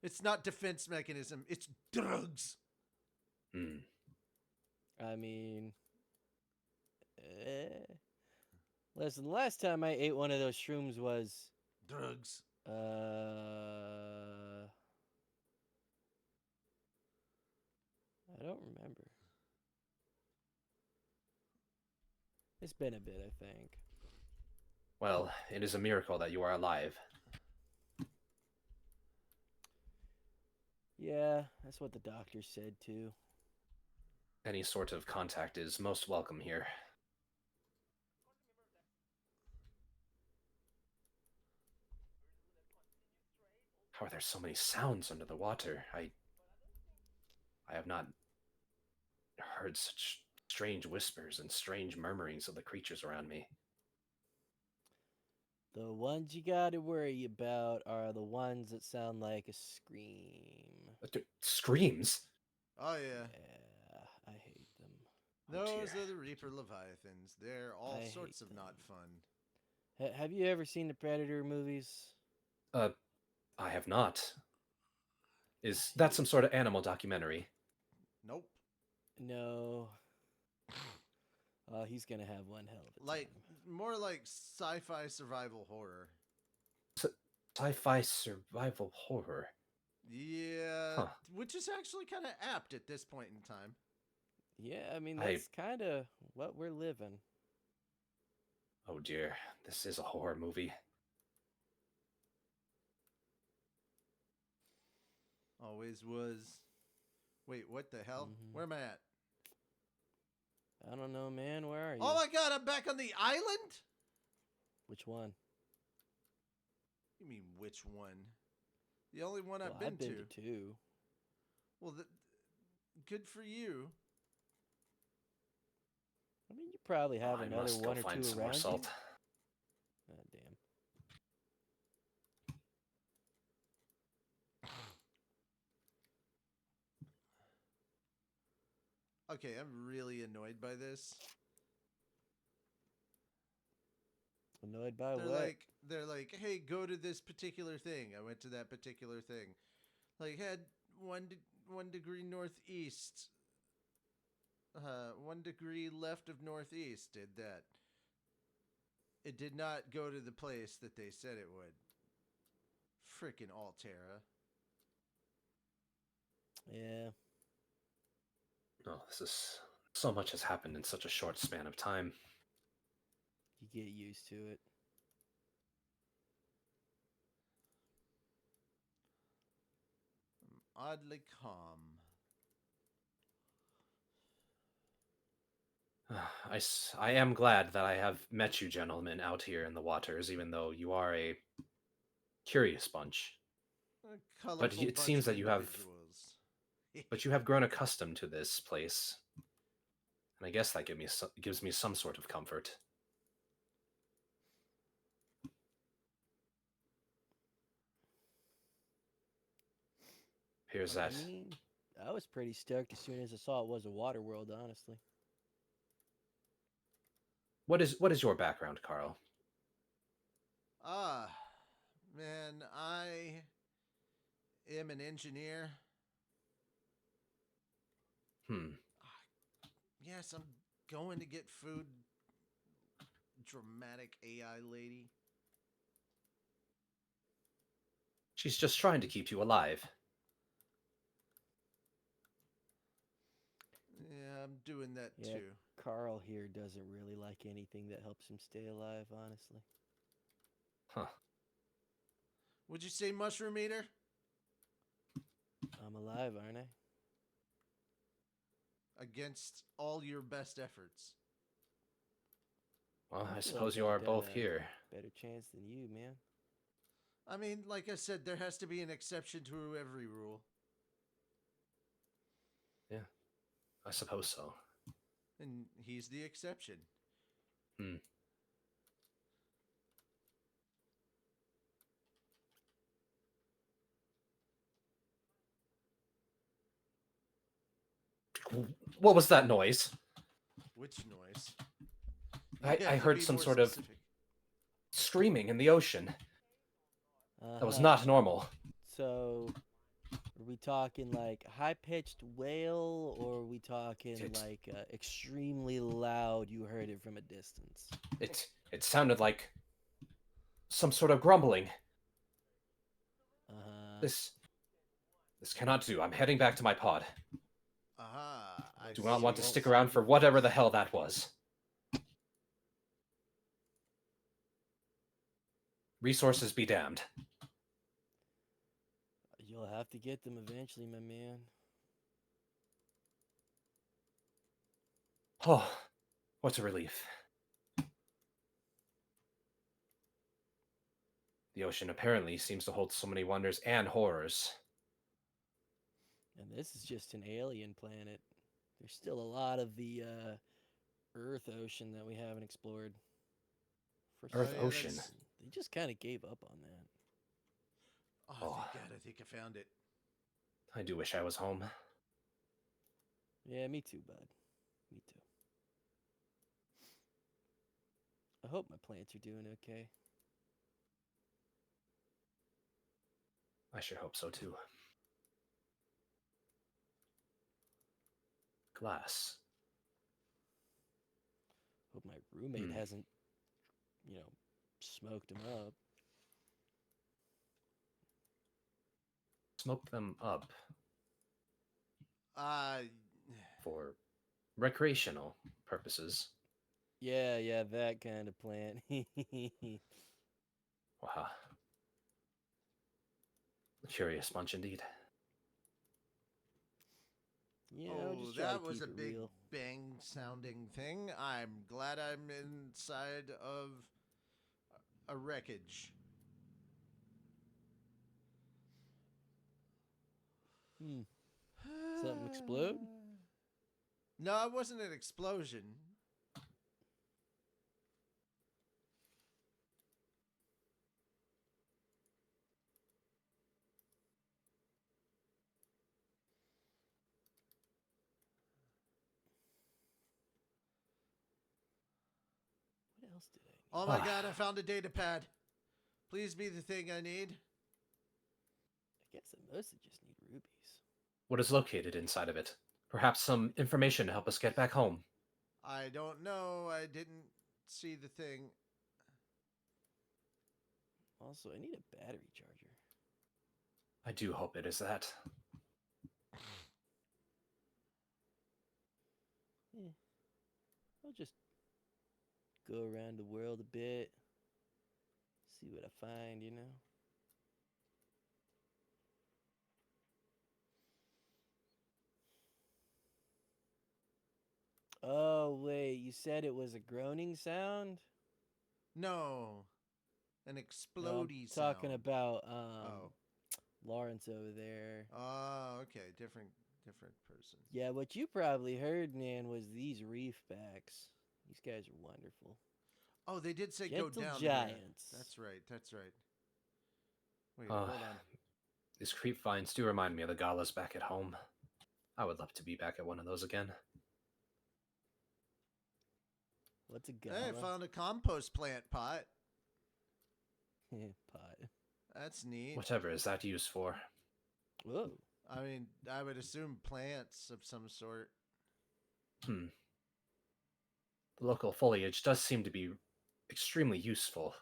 It's not defense mechanism. It's drugs. Hmm. I mean, listen, the last time I ate one of those shrooms was, Drugs. I don't remember. It's been a bit, I think. Well, it is a miracle that you are alive. Yeah, that's what the doctor said too. Any sort of contact is most welcome here. How are there so many sounds under the water? I have not heard such strange whispers and strange murmurings of the creatures around me. The ones you gotta worry about are the ones that sound like a scream. Screams? Oh yeah. Yeah, I hate them. Those dear. are the Reaper Leviathans. They're all I sorts hate of them. not fun. Have you ever seen the Predator movies? I have not. Is that some sort of animal documentary? Nope. No. He's gonna have one hell of a Like time. more like sci-fi survival horror. Sci-fi survival horror. Yeah, Huh. which is actually kind of apt at this point in time. Yeah, I mean that's kind of what we're living. Oh dear, this is a horror movie. Always was. Wait, what the hell? Mhm. Where am I at? I don't know, man. Where are you? Oh my god, I'm back on the island? Which one? You mean which one? The only one Well, I've been to. two. Well, good for you. I mean, you probably have I another must go one or find two some around more you. salt. God damn. Okay, I'm really annoyed by this. Annoyed by what? They're like, hey, go to this particular thing. I went to that particular thing. Like, had 1 degree northeast. 1 degree left of northeast. Did that. It did not go to the place that they said it would. Frickin' Altera. Yeah. Oh, this is so much has happened in such a short span of time. You get used to it. Oddly calm. I am glad that I have met you gentlemen out here in the waters, even though you are a curious bunch. A colorful it bunch seems of that you have individuals. But you have grown accustomed to this place. And I guess that gives me some sort of comfort. Here's that. I mean, I was pretty stoked as soon as I saw it was a water world, honestly. What is your background, Carl? Man, I am an engineer. Yes, I'm going to get food. Dramatic AI lady. She's just trying to keep you alive. Yeah, I'm doing that Yeah, too. Carl here doesn't really like anything that helps him stay alive, honestly. Huh. Would you say mushroom eater? I'm alive, aren't I? Against all your best efforts. Well, I feel suppose like you I've are got both a here. better chance than you, man. I mean, like I said, there has to be an exception to every rule. Yeah, I suppose so. And he's the exception. What was that noise? Which noise? I heard some sort of screaming in the ocean. That was not normal. So, are we talking like high-pitched wail, or are we talking like extremely loud? You heard it from a distance. It sounded like some sort of grumbling. This cannot do. I'm heading back to my pod. I do not want to stick around for whatever the hell that was. Resources be damned. You'll have to get them eventually, my man. Oh, what a relief. The ocean apparently seems to hold so many wonders and horrors. And this is just an alien planet. There's still a lot of the Earth Ocean that we haven't explored. Earth Ocean? They just kind of gave up on that. Oh, thank God, I think I found it. I do wish I was home. Yeah, me too, bud. Me too. I hope my plants are doing okay. I sure hope so, too. Glass. Hope my roommate hasn't, smoked them up. Smoke them up. Uh, For recreational purposes. Yeah, that kind of plant. Wow. A curious bunch indeed. Just that was a big bang sounding thing. I'm glad I'm inside of a wreckage. Something explode? No, it wasn't an explosion. else did I need? Oh my god, I found a data pad. Please be the thing I need. I guess I mostly just need rubies. What is located inside of it? Perhaps some information to help us get back home. I don't know. I didn't see the thing. Also, I need a battery charger. I do hope it is that. Yeah. I'll just go around the world a bit. See what I find, you know? Oh, wait. You said it was a groaning sound? No. An No, explodey I'm talking sound. about Oh. Lawrence over there. Oh, okay. Different person. Yeah, what you probably heard, man, was these reef backs. These guys are wonderful. Oh, they did say Gentle go down giants. here. That's right. That's right. Wait, Uh, hold on. These creep vines do remind me of the galas back at home. I would love to be back at one of those again. What's a Hey, I gala? found a compost plant pot. Pot. That's neat. Whatever is that used for? Whoa. I mean, I would assume plants of some sort. The local foliage does seem to be extremely useful.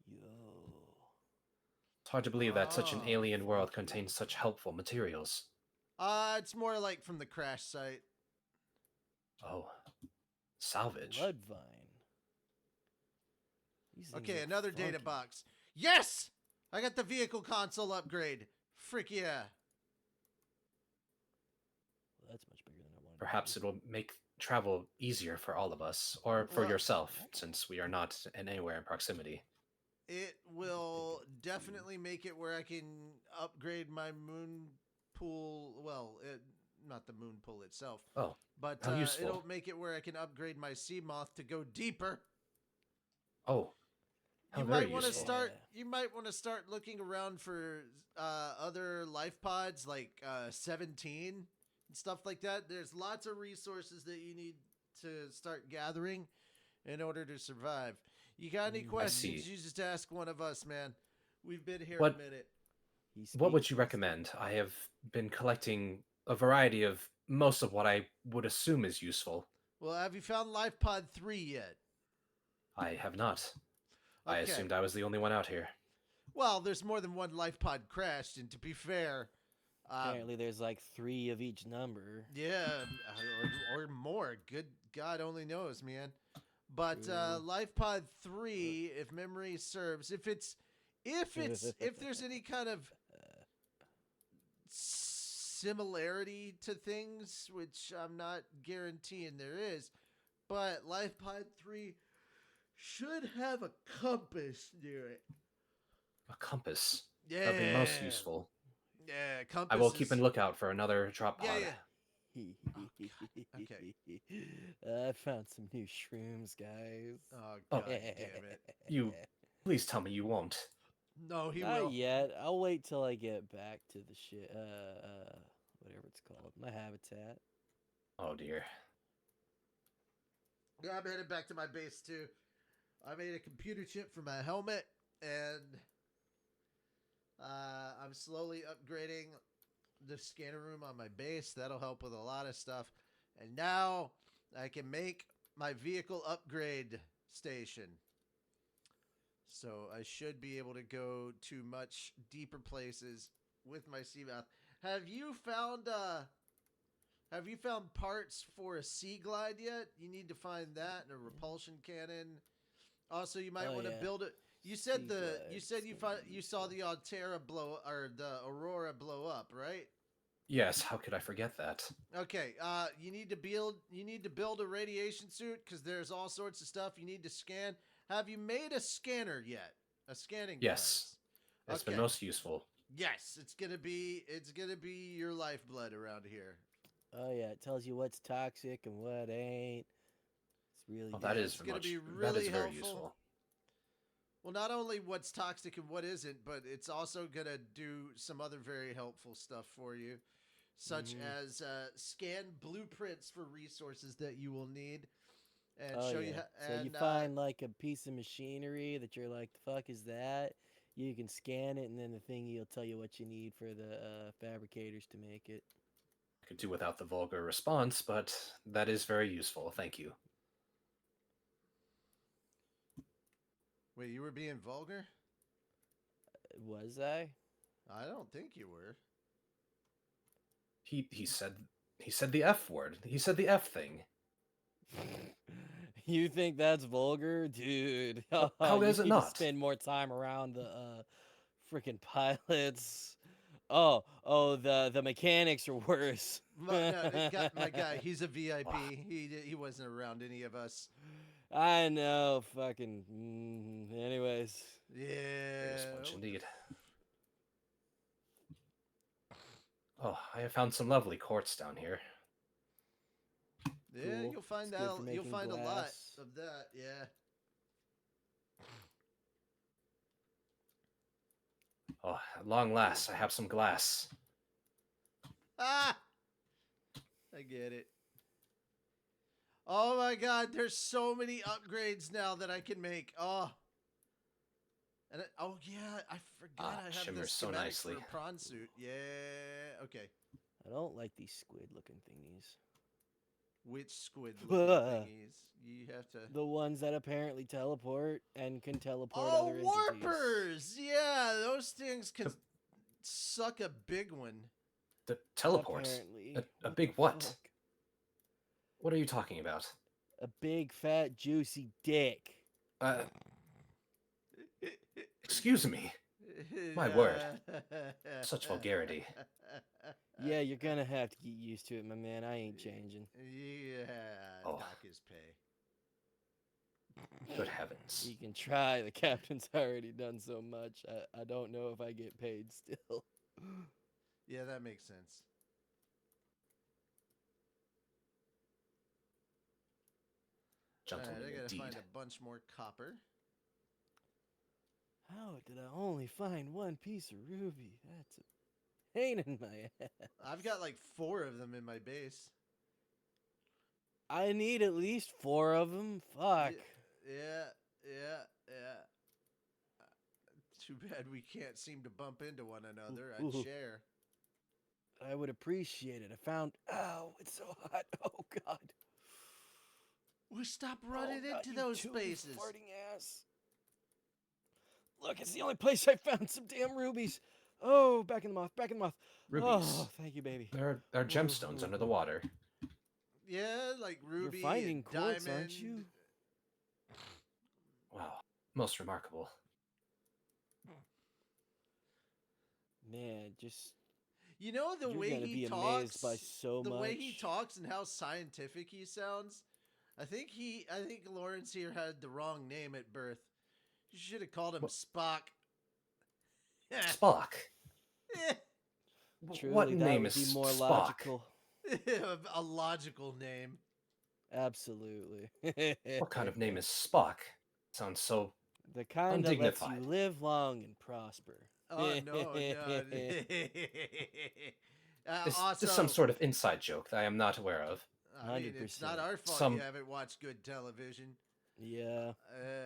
Yo. It's hard to believe that such an Oh, alien world fuck contains yeah. such helpful materials. It's more like from the crash site. Oh, salvage. Blood vine. These things Okay, look another data funky. box. Yes! I got the vehicle console upgrade. Frick yeah. Well, that's much bigger than I wanted. Perhaps it'll make travel easier for all of us, or for Well, yourself, since we are not anywhere in proximity. It will definitely make it where I can upgrade my moon pool. Well, not the moon pool itself, Oh, but how useful. it'll make it where I can upgrade my sea moth to go deeper. Oh, how You very might want to useful. start. You might want to start looking around for other life pods like 17 and stuff like that. There's lots of resources that you need to start gathering in order to survive. You got any I questions? see. You just ask one of us, man. We've been here What- a minute. What would you recommend? I have been collecting a variety of most of what I would assume is useful. Well, have you found Life Pod 3 yet? I have not. I Okay. assumed I was the only one out here. Well, there's more than one Life Pod crashed, and to be fair, Apparently, there's like 3 of each number. yeah, or more. Good God only knows, man. But True. Life Pod 3, if memory serves, if there's any kind of similarity to things, which I'm not guaranteeing there is, but Life Pod 3 should have a compass near it. A compass. Yeah. That would be most useful. Yeah, compass. I will keep an lookout for another drop pod. Yeah. Okay. I found some new shrooms, guys. Oh Oh. God damn it! You, please tell me you won't. No, he Not will. yet. I'll wait till I get back to the shit. Whatever it's called, my habitat. Oh dear. Yeah, I'm headed back to my base too. I made a computer chip for my helmet, and I'm slowly upgrading the scanner room on my base. That'll help with a lot of stuff. And now I can make my vehicle upgrade station. So I should be able to go to much deeper places with my Seamoth. Have you found parts for a sea glide yet? You need to find that and a repulsion cannon. Also, you might Oh, want to yeah. build it. You said Sea glide, you saw the Altera blow or the Aurora blow up, right? Yes, how could I forget that? Okay, you need to build a radiation suit because there's all sorts of stuff you need to scan. Have you made a scanner yet? A scanning Yes. device? It's been most useful. Yes, it's gonna be your lifeblood around here. Oh yeah, it tells you what's toxic and what ain't. It's really Oh, good. that Yeah, is it's gonna be that really is very helpful. useful. Well, not only what's toxic and what isn't, but it's also gonna do some other very helpful stuff for you, such as scan blueprints for resources that you will need, and Oh show yeah. you how. So you And find like a piece of machinery that you're like, the fuck is that? You can scan it, and then the thingy will tell you what you need for the fabricators to make it. I could do without the vulgar response, but that is very useful. Thank you. wait, you were being vulgar? Was I? I don't think you were. He said the F word. He said the F thing. You think that's vulgar, dude? How You is it need to not? spend more time around the freaking pilots. Oh, the mechanics are worse. No, my guy, he's a VIP. He wasn't around any of us. I know, fucking. Anyways, Yes, Yeah. much indeed. Oh, I have found some lovely quartz down here. Yeah, cool. you'll find It's that. good for You'll making find a lot glass. of that. Yeah. Oh, at long last, I have some glass. Ah, I get it. Oh my God, there's so many upgrades now that I can make. Oh. Oh yeah, I forgot I have the shimmers so schematic nicely. for a prawn suit. Yeah. Okay. I don't like these squid-looking thingies. Which squid looking thingies? You have to. The ones that apparently teleport and can teleport Oh, other entities. warpers! Yeah, those things can suck a big one. The teleport. Apparently. A What big the what? fuck? What are you talking about? A big, fat, juicy dick. Excuse me. My word. Such vulgarity. Yeah, you're gonna have to get used to it, my man. I ain't changing. Yeah, Oh. dock his pay. Good heavens. You can try. The captain's already done so much. I don't know if I get paid still. Yeah, that makes sense. Gentlemen, Alright, I gotta indeed. find a bunch more copper. How did I only find one piece of ruby? That's a pain in my ass. I've got like 4 of them in my base. I need at least 4 of them. Fuck. Yeah. Too bad we can't seem to bump into one another. I'd Ooh. share. I would appreciate it. I found. Ow, it's so hot. Oh, God. We stop running not into you those too, spaces. Farting ass. Look, it's the only place I found some damn rubies. Oh, back in the moth. Back in the moth. Rubies. Oh, thank you, baby. There are gemstones under the water. Yeah, like ruby You're finding and quartz, diamond. aren't you? Wow. Most remarkable. Man, just You know the you're way gonna he be talks, amazed by so the much. way he talks and how scientific he sounds. I think Lawrence here had the wrong name at birth. You should have called him Spock. Spock. Truly, What that name would is be more Spock? logical. A logical name. Absolutely. What kind of name is Spock? Sounds so The kind that lets undignified. you live long and prosper. Oh no. Is this some sort of inside joke that I am not aware of? I mean, it's not 100%. our fault Some- you haven't watched good television. Yeah.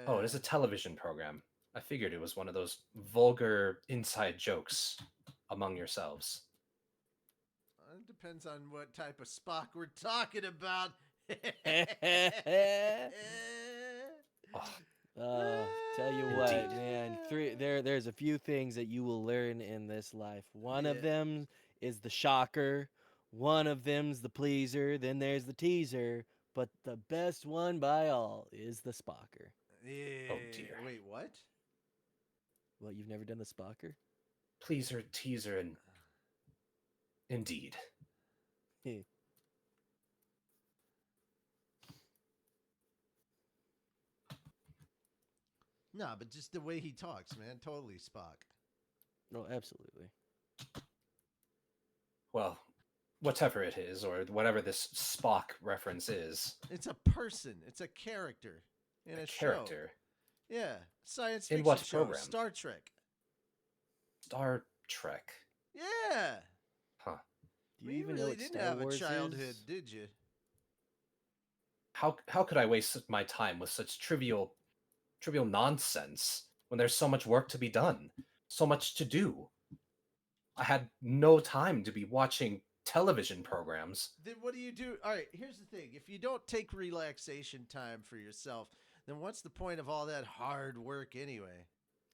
Oh, it is a television program. I figured it was one of those vulgar inside jokes among yourselves. It depends on what type of Spock we're talking about. Tell you what, Indeed. man. There's a few things that you will learn in this life. One of Yeah. them is the shocker. One of them's the pleaser. Then there's the teaser. But the best one by all is the spocker. Yeah. Oh, dear. Wait, what? What, you've never done the spocker? Pleaser, teaser, and indeed. Nah, but just the way he talks, man. Totally Spock. Oh, absolutely. Well, whatever it is, or whatever this Spock reference is. It's a person. It's a character in a character. show. Yeah, science In fiction what show. program? Star Trek. Star Trek. Yeah. Huh. Do you You even know really what didn't Star have Wars a childhood, is? did you? how could I waste my time with such trivial nonsense when there's so much work to be done, so much to do? I had no time to be watching television programs. Then what do you do? All right, here's the thing. If you don't take relaxation time for yourself, then what's the point of all that hard work anyway?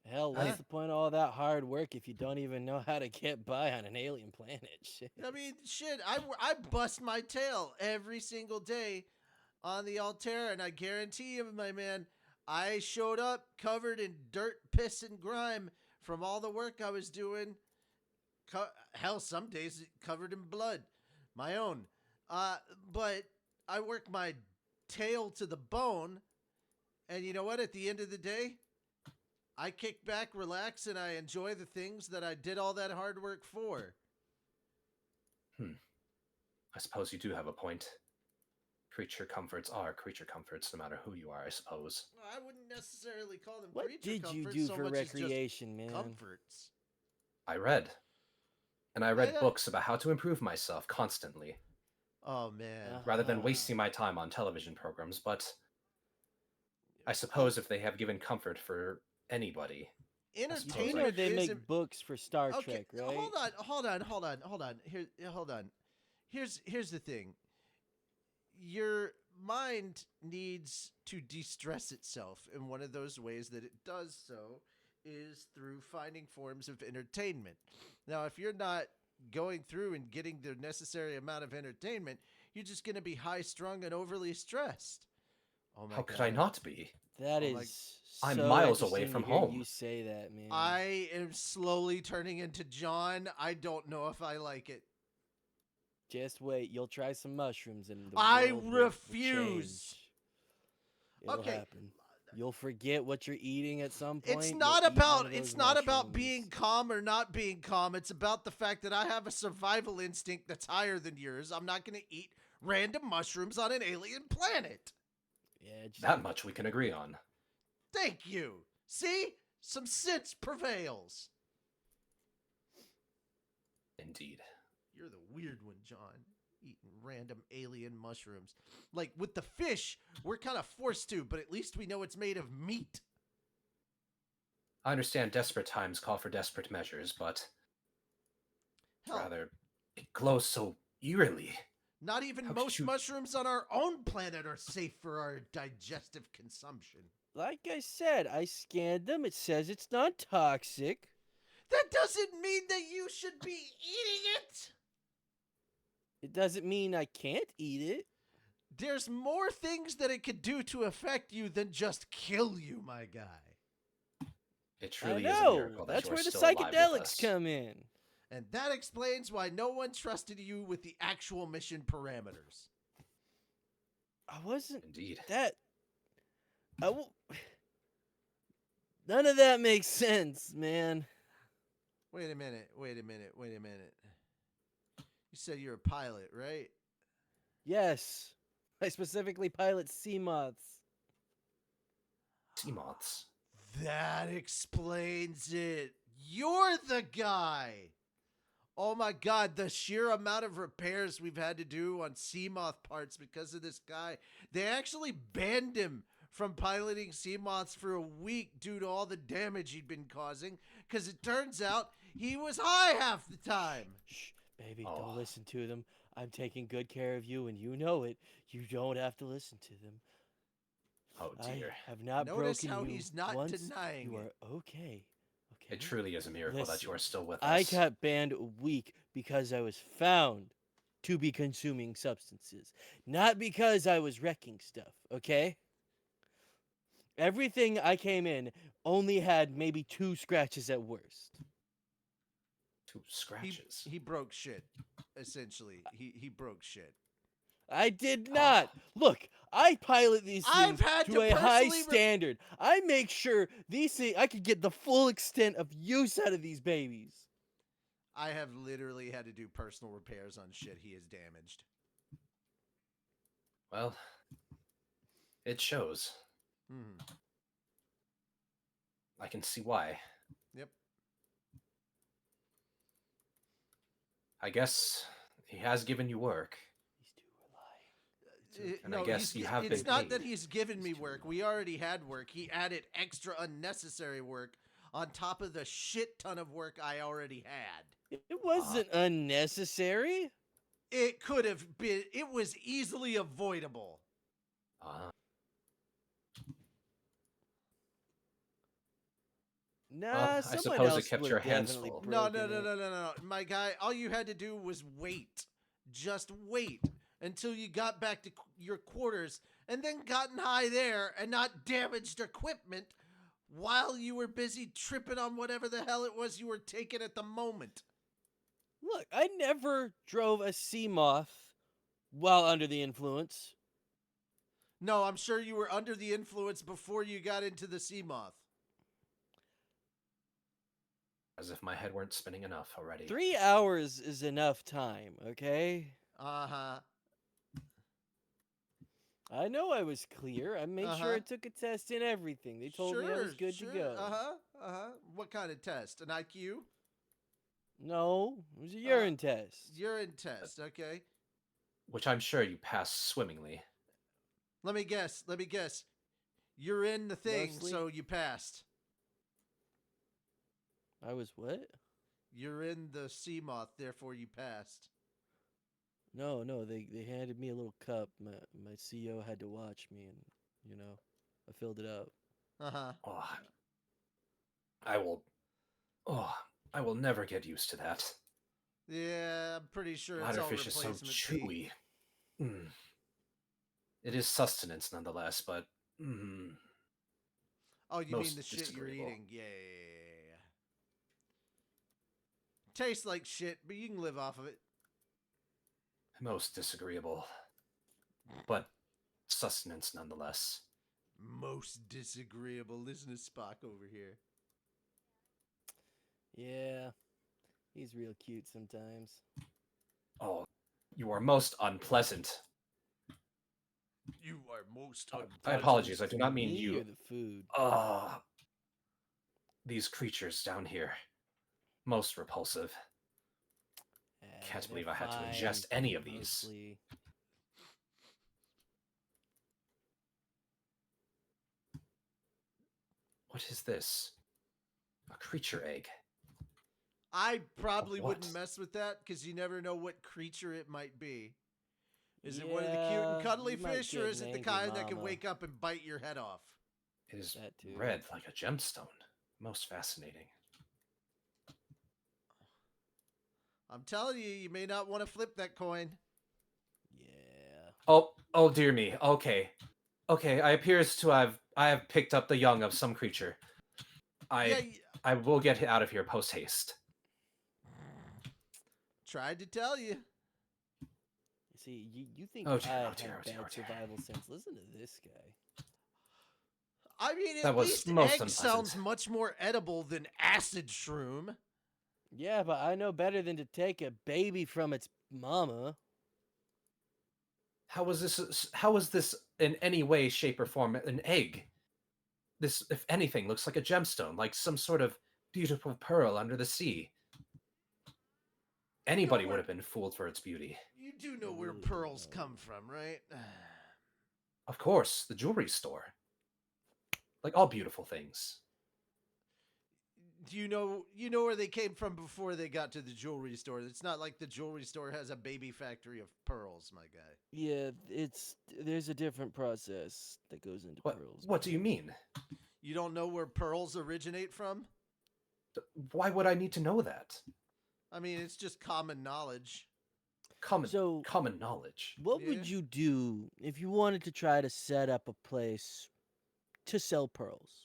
Hell, Huh? what's the point of all that hard work if you don't even know how to get by on an alien planet? Shit. I mean, shit, I bust my tail every single day on the Altera, and I guarantee you, my man, I showed up covered in dirt, piss, and grime from all the work I was doing. Hell, some days covered in blood, my own. But I work my tail to the bone, and you know what? At the end of the day, I kick back, relax, and I enjoy the things that I did all that hard work for. I suppose you do have a point. Creature comforts are creature comforts, no matter who you are, I suppose. Well, I wouldn't necessarily call them What creature did you comforts do so for much as just recreation, man? comforts. I read. And I read don't- books about how to improve myself constantly, Oh man. rather than Uh-huh. wasting my time on television programs, but I suppose if they have given comfort for anybody, You do know Entertainment they is make books for Star okay. Trek, right? Hold on. Hold on. Here's the thing. Your mind needs to de-stress itself, and one of those ways that it does so is through finding forms of entertainment. Now, if you're not going through and getting the necessary amount of entertainment, you're just going to be high-strung and overly stressed. Oh my how could I God. not be? That Oh is my- I'm so miles away interesting from to hear home. You say that, man. I am slowly turning into John. I don't know if I like it. Just wait, you'll try some mushrooms and the I world will refuse. change. It'll Okay. happen. You'll forget what you're eating at some point. It's you'll not eat one about of it's those not about mushrooms. being calm or not being calm. It's about the fact that I have a survival instinct that's higher than yours. I'm not going to eat random mushrooms on an alien planet. Yeah, just That much we can agree on. Thank you. See? Some sense prevails. Indeed. You're the weird one, John. Eating random alien mushrooms. Like with the fish, we're kind of forced to, but at least we know it's made of meat. I understand desperate times call for desperate measures, but Hell, rather, it glows so eerily. not even How could most you- mushrooms on our own planet are safe for our digestive consumption. like I said, I scanned them. It says it's not toxic. That doesn't mean that you should be eating it. It doesn't mean I can't eat it. There's more things that it could do to affect you than just kill you, my guy. It I truly is a know. miracle that That's you are where the still alive with psychedelics us. come in. And that explains why no one trusted you with the actual mission parameters. I wasn't Indeed. that. None of that makes sense, man. Wait a minute. You said you're a pilot, right? Yes, I specifically pilot sea moths. Sea moths. That explains it. You're the guy. Oh my God, the sheer amount of repairs we've had to do on Seamoth parts because of this guy. They actually banned him from piloting Seamoths for a week due to all the damage he'd been causing because it turns out he was high half the time. Shh, baby, Oh. don't listen to them. I'm taking good care of you, and you know it. You don't have to listen to them. Oh dear. I have not Notice broken how you he's not once. denying You it. are okay. Okay. It truly is a miracle that you Listen, are still with I us. got banned a week because I was found to be consuming substances, not because I was wrecking stuff, okay? Everything I came in only had maybe 2 scratches at worst. 2 scratches. He broke shit, essentially. He broke shit. I did not. Look, I pilot these I've things had to to a high personally standard. I make sure these things I could get the full extent of use out of these babies. I have literally had to do personal repairs on shit he has damaged. Well, it shows. Hmm. I can see why. Yep. I guess he has given you work. These 2 were lying. And I guess you have it's been not that paid. he's given me He's work. too We already had work. He added extra unnecessary work on top of the shit ton of work I already had. It wasn't unnecessary. It could have been, it was easily avoidable. Nah, I someone suppose it else kept would your have hands definitely full. No, broken it. no. My guy, all you had to do was wait. Just wait until you got back to your quarters and then gotten high there and not damaged equipment while you were busy tripping on whatever the hell it was you were taking at the moment. Look, I never drove a sea moth while under the influence. No, I'm sure you were under the influence before you got into the sea moth. As if my head weren't spinning enough already. 3 hours is enough time, okay? Uh-huh. I know I was clear. I made sure I took a test and everything. They told me I was good to go. What kind of test? An IQ? No, it was a urine test. Urine test, okay. Which I'm sure you passed swimmingly. Let me guess. You're in the thing, Mostly. so you passed. I was what? You're in the sea moth, therefore you passed. No, they handed me a little cup. My CEO had to watch me, and I filled it up. Uh-huh. Oh, I will never get used to that. Yeah, I'm pretty sure it's all Ladderfish is so replacement fee. chewy. It is sustenance nonetheless, but Oh, you most mean the shit you're disagreeable. eating? Yeah. Tastes like shit, but you can live off of it. Most disagreeable. But sustenance nonetheless. Most disagreeable. Listen to Spock over here. Yeah, he's real cute sometimes. Oh, you are most unpleasant. You are most I apologize, I do not mean Me you. or the food? These creatures down here. Most repulsive. Can't They're believe I had to fine, ingest any of these. mostly. What is this? A creature egg. I probably What? wouldn't mess with that because you never know what creature it might be. Is it one of the cute and cuddly you might fish, or get is an it the angry kind that can mama. wake up and bite your head off? It is That too. red like a gemstone. Most fascinating. I'm telling you, you may not want to flip that coin. Yeah. Oh dear me. Okay. I appears to I have picked up the young of some creature. I will get out of here post haste. Tried to tell you. See, you think Oh dear, I oh dear, have oh dear, bad oh dear. survival sense? Listen to this guy. I mean, That at was least most egg unpleasant. sounds much more edible than acid shroom. Yeah, but I know better than to take a baby from its mama. How is this in any way, shape, or form an egg? This, if anything, looks like a gemstone, like some sort of beautiful pearl under the sea. Anybody would have been fooled for its beauty. You do know where really pearls don't know. come from, right? Of course, the jewelry store. Like all beautiful things. Do you know where they came from before they got to the jewelry store? It's not like the jewelry store has a baby factory of pearls, my guy. Yeah, there's a different process that goes into pearls. What do you mean? You don't know where pearls originate from? Why would I need to know that? I mean, it's just common knowledge. Common knowledge. What would you do if you wanted to try to set up a place to sell pearls?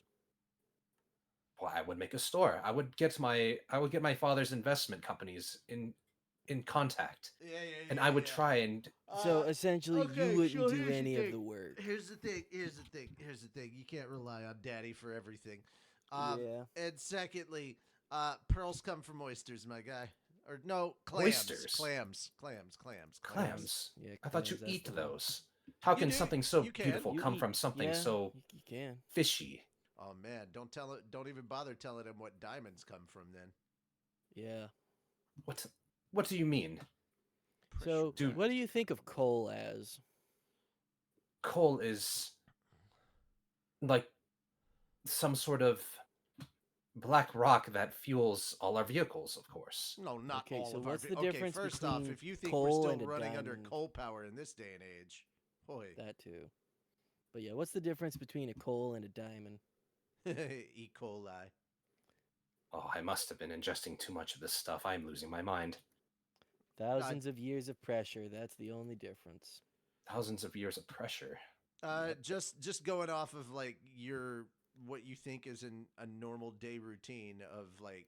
Well, I would make a store. I would get my father's investment companies in contact. And I would try and So essentially, you wouldn't do here's the any of thing. the work. Here's the thing. You can't rely on daddy for everything. Yeah. And secondly, pearls come from oysters, my guy. Or no, clams. Oysters. Clams. Yeah, I thought you clams, that's eat the one. those. How can do. something so You can. beautiful come from something so you can. fishy? Oh man, don't even bother telling him what diamonds come from then. Yeah. What do you mean? So, Dude. what do you think of coal as? coal is like some sort of black rock that fuels all our vehicles, of course. No, not Okay, all so of our. what's the Okay, difference first off, between if you think we're coal still and a running under diamond? coal power in this day and age, boy, That too. But yeah, what's the difference between a coal and a diamond? E. coli. Oh, I must have been ingesting too much of this stuff. I am losing my mind. Thousands of years of pressure. That's the only difference. Thousands of years of pressure. Yep. Just going off of like your what you think is a normal day routine of like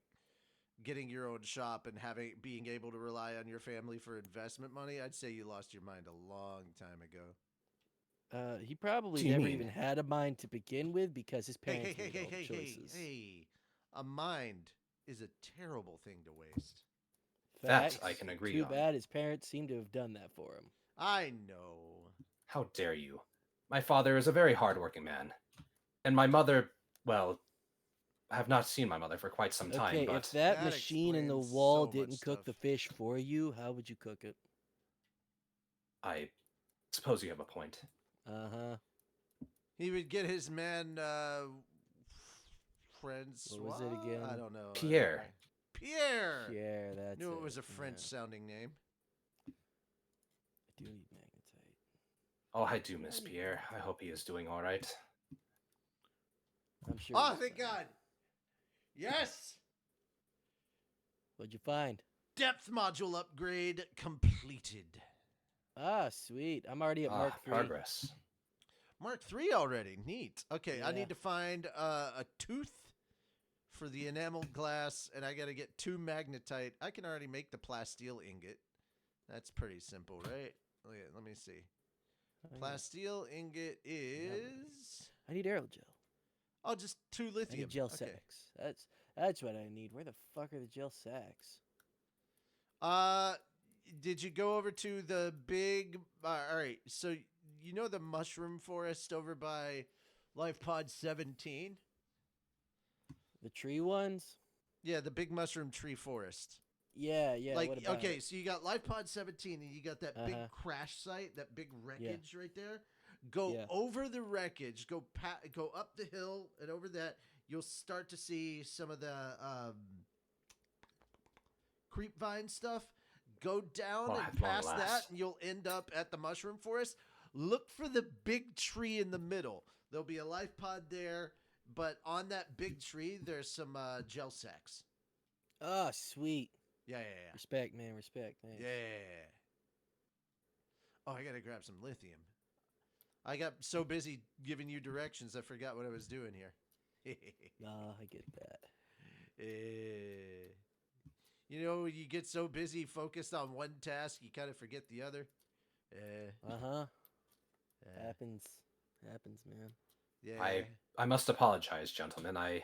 getting your own shop and being able to rely on your family for investment money, I'd say you lost your mind a long time ago. He probably do you never mean? even had a mind to begin with because his Hey, parents hey, hey, made hey, all the hey, hey, choices. hey! A mind is a terrible thing to waste. That I Facts. can agree Too on. bad his parents seem to have done that for him. I know. How dare you? My father is a very hardworking man. And my mother, well, I have not seen my mother for quite some time, Okay, but if that That machine in the explains wall so much didn't cook stuff. the fish for you, how would you cook it? I suppose you have a point. Uh-huh. He would get his man, Francois. What was it again? I don't know. Pierre. Pierre. Pierre, that's Knew it it. was a yeah. French-sounding name. I do need magnetite. Oh, I do miss Pierre. I hope he is doing all right. I'm sure. Oh, he's thank fine. God! Yes. What'd you find? Depth module upgrade completed. Ah, sweet. I'm already at Mark 3. Progress. Mark 3 already. Neat. Okay, I Yeah. need to find a tooth for the enameled glass, and I got to get 2 magnetite. I can already make the plasteel ingot. That's pretty simple, right? Let me see. Oh, yeah. Plasteel ingot is... I need aerogel. Oh, just 2 I lithium. need gel Okay. sacks. That's what I need. Where the fuck are the gel sacks? Did you go over to the big... all right, so you know the mushroom forest over by Life Pod 17? The tree ones? Yeah, the big mushroom tree forest. Yeah, yeah. Like, what about okay, it? so you got Life Pod 17 and you got that big Uh-huh. crash site, that big wreckage right there. Go over the wreckage, go up the hill and over that. You'll start to see some of the creep vine stuff. Go down Oh, and at long past that, last. and you'll end up at the mushroom forest. Look for the big tree in the middle. There'll be a life pod there, but on that big tree, there's some gel sacks. Oh, sweet. Yeah. Respect, man. Respect. Thanks. Yeah. Oh, I gotta grab some lithium. I got so busy giving you directions, I forgot what I was doing here. Nah, I get that. You know, you get so busy focused on one task, you kind of forget the other. Uh-huh. Happens, man. Yeah. I must apologize, gentlemen. I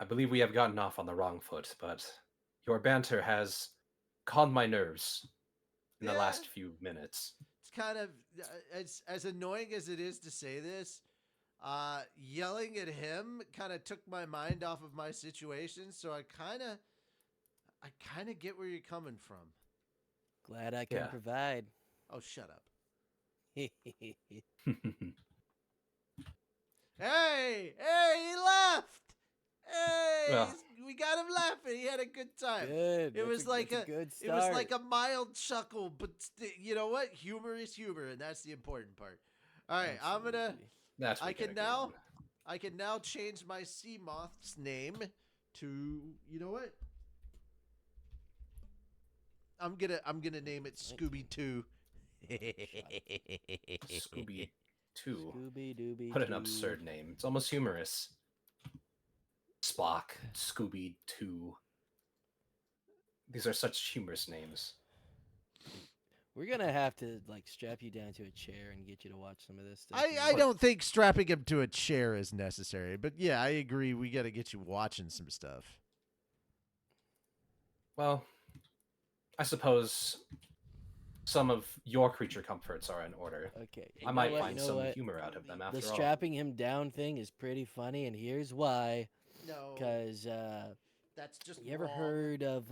believe we have gotten off on the wrong foot, but your banter has calmed my nerves in the Yeah. last few minutes. It's kind of as annoying as it is to say this. Yelling at him kind of took my mind off of my situation, so I kind of get where you're coming from. Glad I can Yeah. Oh, provide. shut up. Good. Hey, he laughed. Hey, Well. we got him laughing. He had a good time. It was like a good start. It was like a mild chuckle, but you know what? Humor is humor, and that's the important part. All right, Absolutely. That's what I we can agree now on. I can now change my sea moth's name to, you know what? I'm gonna name it Scooby 2. Scooby 2. Scooby Dooby. What an absurd name. It's almost humorous. Spock, Scooby 2. These are such humorous names. We're gonna have to like strap you down to a chair and get you to watch some of this stuff. I don't think strapping him to a chair is necessary, but yeah, I agree. We got to get you watching some stuff. Well, I suppose some of your creature comforts are in order. Okay. I might find some humor out of them after The all. strapping him down thing is pretty funny, and here's why. No, Because that's just you ever wrong. heard of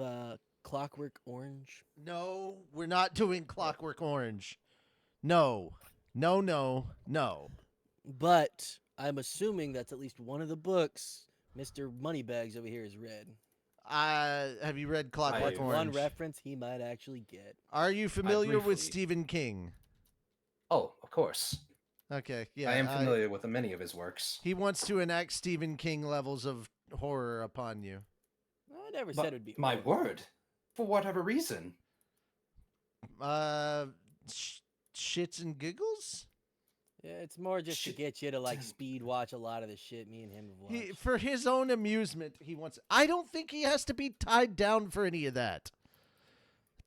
Clockwork Orange? No, we're not doing Clockwork Orange. No. No, no, no. But I'm assuming that's at least one of the books Mr. Moneybags over here has read. Have you read Clockwork That's one Orange? reference he might actually get. Are you familiar with briefly- Stephen King? Oh, of course. Okay, yeah. I am familiar with many of his works. He wants to enact Stephen King levels of horror upon you. I never But said it would be. my horror. word, for whatever reason. Shits and giggles? Yeah, it's more just to Shit. get you to like speed watch a lot of the shit me and him have watched. For his own amusement, he wants. I don't think he has to be tied down for any of that.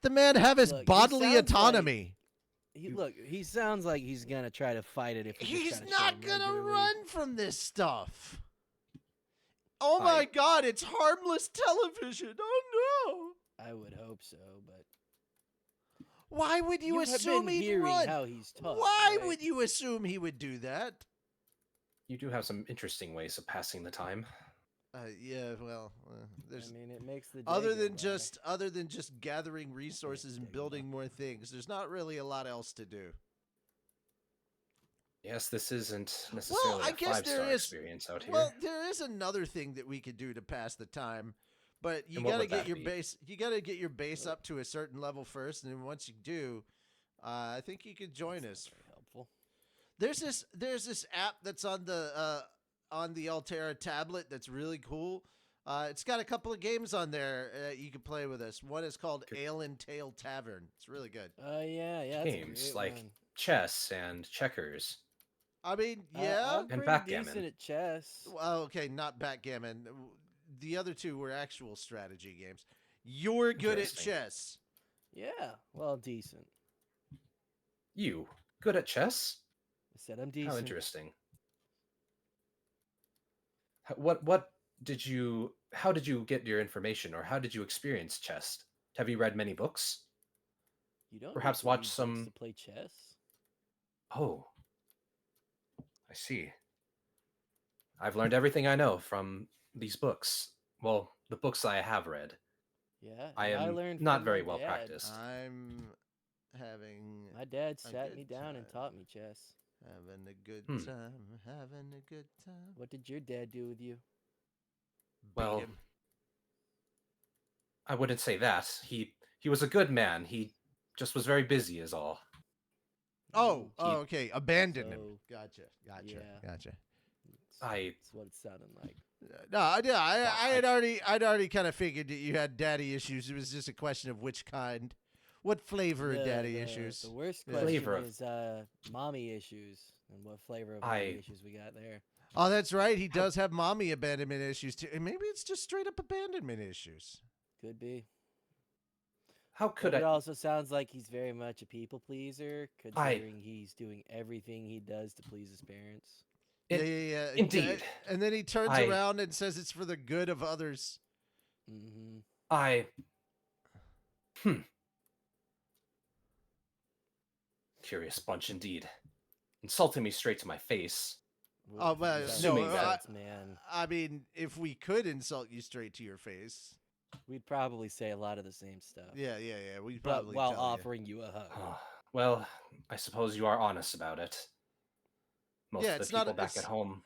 The man have his Look, he bodily sounds like- autonomy. He sounds like he's gonna try to fight it if we just He's try to show not him gonna regularly. run from this stuff. Oh my God! It's harmless television. Oh no! I would hope so, but Why would you have assume been he'd hearing run? how he's taught. Why right? would you assume he would do that? You do have some interesting ways of passing the time. Yeah, well, I there's mean, it makes the day other go than by. other than just gathering resources and take a building more things. There's not really a lot else to do. Yes, this isn't necessarily I a guess there five-star is- experience out here. Well, there is another thing that we could do to pass the time, but you And what gotta would get that your be? base. You gotta get your base up to a certain level first, and then once you do, I think you could join That's us. not very helpful. There's this app that's on the Altera tablet that's really cool. It's got a couple of games on there you can play with us. One is called Ale and Tail Tavern. It's really good. Yeah, that's a Games great like one. chess and checkers. I mean, yeah. I'm And pretty backgammon. decent at chess. Well, okay, not backgammon. The other two were actual strategy games. You're good at Interesting. chess. Yeah, well, decent. You good at chess? I said I'm decent. How interesting. What did you? How did you get your information, or how did you experience chess? Have you read many books? You don't Perhaps need to watch read books some- to play chess. Oh, I see. I've learned everything I know from these books. Well, the books I have read. Yeah, I and am learned not from very my well dad. practiced. I'm having My dad a sat good me down and time. taught me chess. Having a good Hmm. time. Having a good time. What did your dad do with you? Beat Well, him. I wouldn't say that. He was a good man. He just was very busy, is all. Oh, Mm, okay. Abandoned him. so, Gotcha. yeah. Gotcha. That's what it sounded like. No, I'd already kind of figured that you had daddy issues. It was just a question of which kind. What flavor of daddy issues? The worst Yeah. question Flavor of- is mommy issues, and what flavor of I- mommy issues we got there. Oh, that's right. He does have mommy abandonment issues too. And maybe it's just straight up abandonment issues. Could be. How could But it I? also sounds like he's very much a people pleaser, considering he's doing everything he does to please his parents. Yeah. Indeed. And then he turns I- around and says it's for the good of others. Mm-hmm. Curious bunch indeed. Insulting me straight to my face. Oh, well, Assuming that- man, I mean, if we could insult you straight to your face. we'd probably say a lot of the same stuff. Yeah. We but probably while tell ya. offering you a hug. Well, I suppose you are honest about it. Most Yeah, of the it's not- people back it's- at home.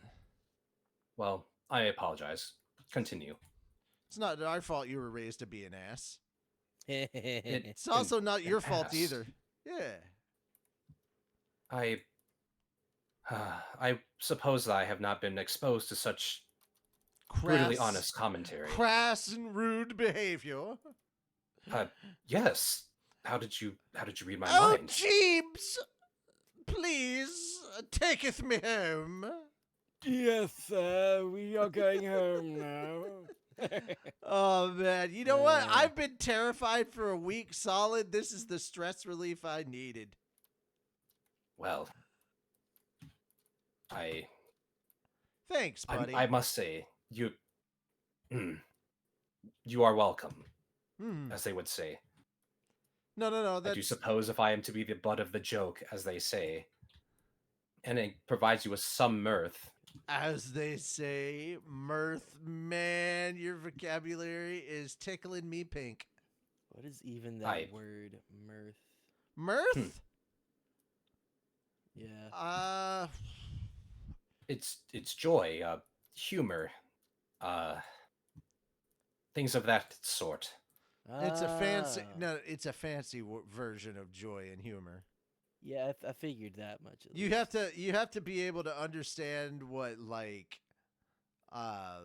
Well, I apologize. Continue. It's not our fault you were raised to be an ass. It- It's also not an your fault ass. either. Yeah. I suppose that I have not been exposed to such brutally Crass- honest commentary. Crass and rude behavior. Yes. How did you read my Oh, mind? Jeeves! Please, taketh me home. Yes, sir. We are going home now. Oh, man. You know what? Yeah. I've been terrified for a week solid. This is the stress relief I needed. Well, Thanks, buddy. I must say, you are welcome, Hmm. as they would say. No. I do That's suppose if I am to be the butt of the joke, as they say, and it provides you with some mirth, as they say, mirth. Man, your vocabulary is tickling me pink. What is even that I- word, mirth? Mirth? Hmm. Yeah. It's joy, humor, uh, things of that sort. It's a fancy Ah. no. It's a fancy version of joy and humor. Yeah, I figured that much at You least. have to be able to understand what like uh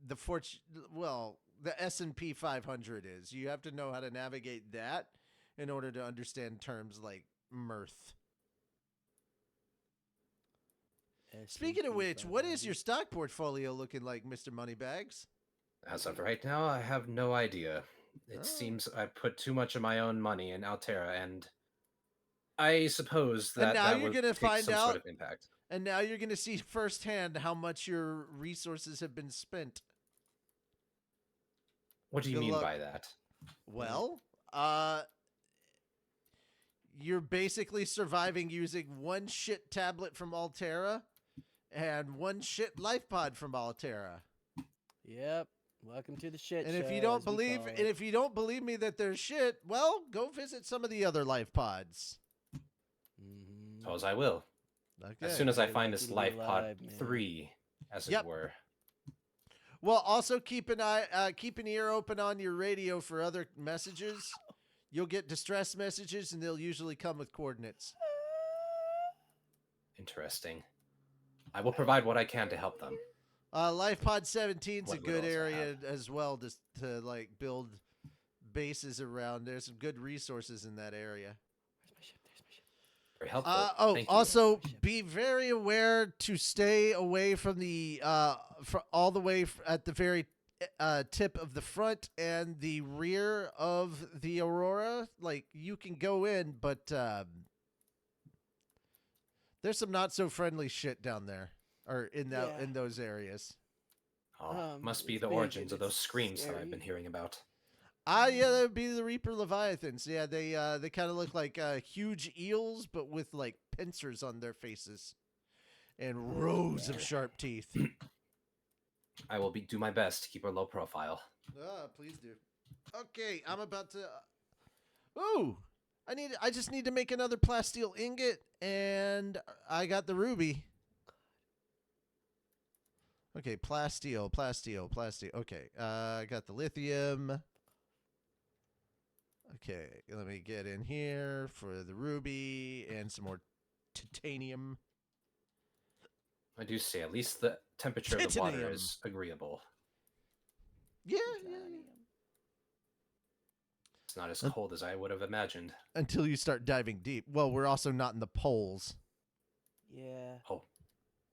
the fortune well the S&P 500 is. You have to know how to navigate that in order to understand terms like mirth. Speaking of S&P which, what is 500. your stock portfolio looking like, Mr. Moneybags? As of right now, I have no idea. It Oh. seems I put too much of my own money in Altera, and I suppose And that now that you're will going to take find some sort out of impact. and now you're going to see firsthand how much your resources have been spent. What do you Good mean luck. by that? Well, you're basically surviving using one shit tablet from Altera and one shit life pod from Altera. Yep. Welcome to the shit And show. if you don't as we believe call and it. if you don't believe me that they're shit, well, go visit some of the other life pods. Mhm. Suppose I will. Okay. As soon as I Very find lucky this to be Life Pod alive, man. 3, as Yep. it were. Well, also keep an ear open on your radio for other messages. You'll get distress messages, and they'll usually come with coordinates. Interesting. I will provide what I can to help them. Life Pod 17 is a What good littles I area have. as well to like build bases around. There's some good resources in that area. Where's my ship? There's my ship. Very helpful. Thank you. Also be very aware to stay away from the all the way at the very tip of the front and the rear of the Aurora. Like you can go in, but there's some not so friendly shit down there or in those areas. Oh, must be it's the big origins and of those it's screams that I've scary. been hearing about. Yeah, that would be the Reaper Leviathans. Yeah, they kind of look like huge eels, but with like pincers on their faces and rows of sharp teeth. I will do my best to keep a low profile. Please do. Okay, I'm about to. Ooh, I just need to make another plasteel ingot, and I got the ruby. Okay, plasteel. Okay, I got the lithium. Okay, let me get in here for the ruby and some more titanium. I do say, at least the temperature of the water Titanium. is agreeable. Yeah. It's not as cold as I would have imagined. Until you start diving deep. Well, we're also not in the poles. Yeah. Oh,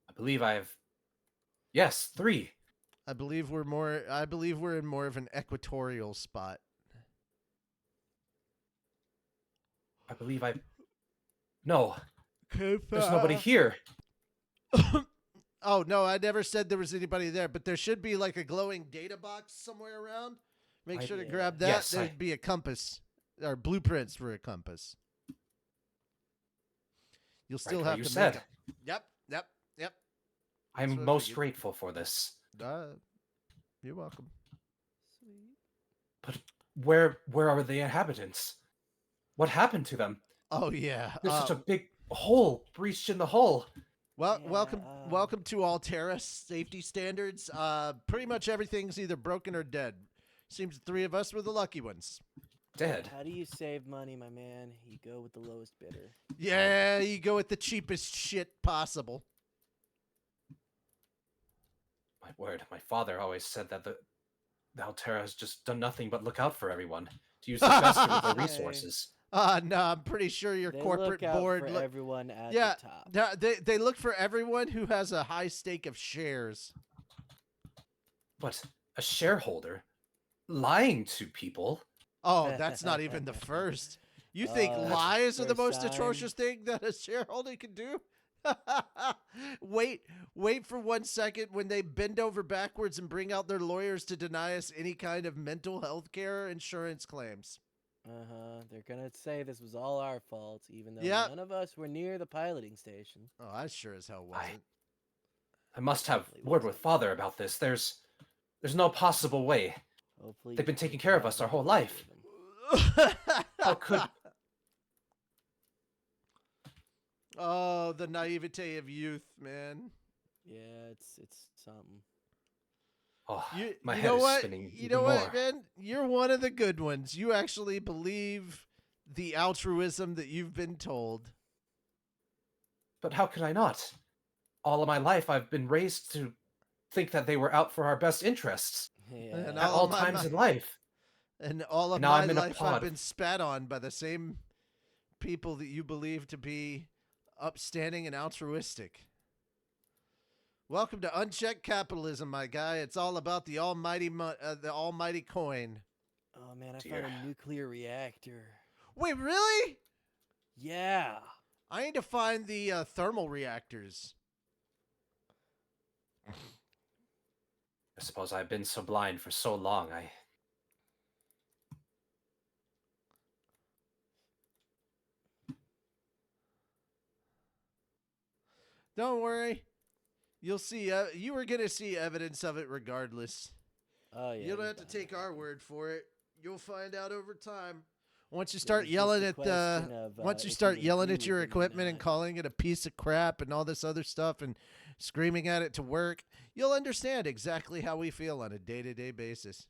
I believe I have. Yes, 3. I believe we're in more of an equatorial spot. I believe I. No, there's nobody here. Oh, no, I never said there was anybody there, but there should be like a glowing data box somewhere around. Make sure to grab that. Yes, There'd be a compass or blueprints for a compass. You'll still Right have where you to said. make it. Yep. I'm what I most figured. grateful for this. You're welcome. Sweet. But where are the inhabitants? What happened to them? Oh yeah. There's such a big hole breached in the hull. Well, Yeah, welcome to Altera safety standards. Pretty much everything's either broken or dead. Seems the 3 of us were the lucky ones. Dead. How do you save money, my man? You go with the lowest bidder. Yeah, you go with the cheapest shit possible. My word, my father always said that the Altera has just done nothing but look out for everyone to use the best of their resources. No, I'm pretty sure your They corporate look out board for everyone at yeah, the top. they look for everyone who has a high stake of shares. But a shareholder lying to people? Oh, that's not even the first. You think lies are the most first atrocious thing that a shareholder can do? Wait for 1 second when they bend over backwards and bring out their lawyers to deny us any kind of mental health care insurance claims. They're gonna say this was all our fault, even though Yep. none of us were near the piloting station. Oh, I sure as hell wasn't. I must have Definitely word with wasn't. father about this. There's no possible way. Hopefully, They've been taking you care of have us our the whole both life. of them. How could Oh, the naivete of youth, man. Yeah, it's something. Oh, You my you head know is what? spinning You even know more. what, man? You're one of the good ones. You actually believe the altruism that you've been told. But how could I not? All of my life, I've been raised to think that they were out for our best interests And at Yeah. all times in life. all of And now my I'm in a life I've pod. been spat on by the same people that you believe to be upstanding and altruistic. Welcome to unchecked capitalism, my guy. It's all about the almighty coin. Oh man, I Dear. found a nuclear reactor. Wait, really? Yeah. I need to find the thermal reactors. I suppose I've been so blind for so long. Don't worry. You'll see. You were gonna see evidence of it regardless. Oh yeah. You don't we have to found take it. our word for it. You'll find out over time. Once you It start was just yelling a at question of, once you if start would yelling agree at your with them or equipment and not. calling it a piece of crap and all this other stuff and screaming at it to work, you'll understand exactly how we feel on a day-to-day basis.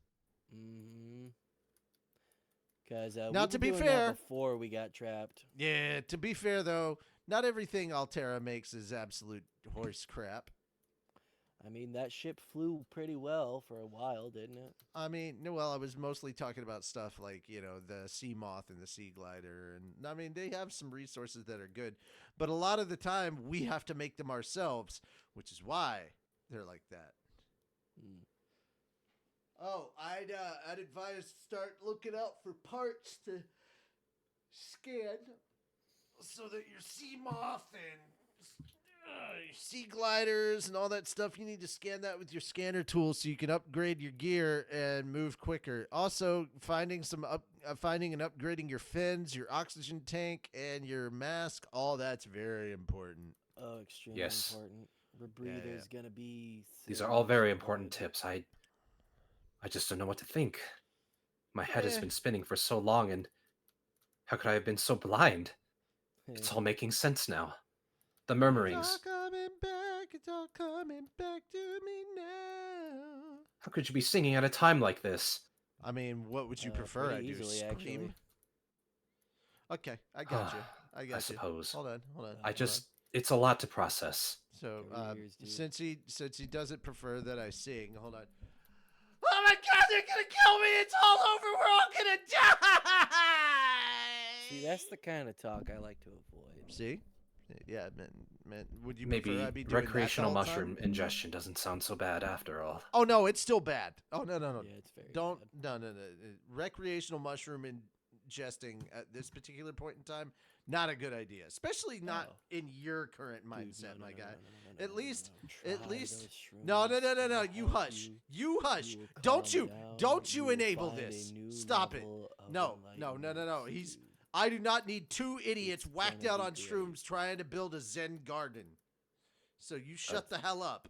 Mm-hmm. Because Now, we to were be doing fair, that before we got trapped. yeah, to be fair though, not everything Altera makes is absolute horse crap. I mean, that ship flew pretty well for a while, didn't it? I mean, no, well, I was mostly talking about stuff like, the sea moth and the sea glider. And I mean, they have some resources that are good. But a lot of the time, we have to make them ourselves, which is why they're like that. Mm. Oh, I'd advise start looking out for parts to scan so that your sea moth and your sea gliders and all that stuff, you need to scan that with your scanner tool so you can upgrade your gear and move quicker. Also, finding and upgrading your fins, your oxygen tank, and your mask, all that's very important. Oh, extremely Yes. important. The Yeah, yeah. breather's gonna be. These are all very so important good. tips. I just don't know what to think. My head has Eh. been spinning for so long, and how could I have been so blind? It's all making sense now. The It's all murmurings. coming back. It's all coming back to me now. How could you be singing at a time like this? I mean, what would you prefer pretty I do? easily, Scream? actually. Okay, I got you. I got you. suppose. Hold on. It's a lot to process. So, Cover your ears, dude. since he doesn't prefer that I sing, hold on. Oh my God! They're gonna kill me! It's all over. We're all gonna die. See, that's the kind of talk I like to avoid. See? Yeah, man. Would you Maybe prefer I be doing recreational that the whole mushroom time? ingestion doesn't sound so bad after all. Oh no, it's still bad. Oh no. Yeah, it's very Don't bad. no. Recreational mushroom ingesting at this particular point in time, not a good idea. Especially not Oh. in your current Dude, mindset, no, my no, guy. no, no, At no, least, no. at Try least. those No. shrooms. You It'll help hush. You hush. will Don't calm you? down, Don't you will enable find a this. new Stop it. level of No. enlightenment, He's. dude. I do not need two idiots It's whacked gonna out be on great. shrooms trying to build a Zen garden. So you shut the hell up.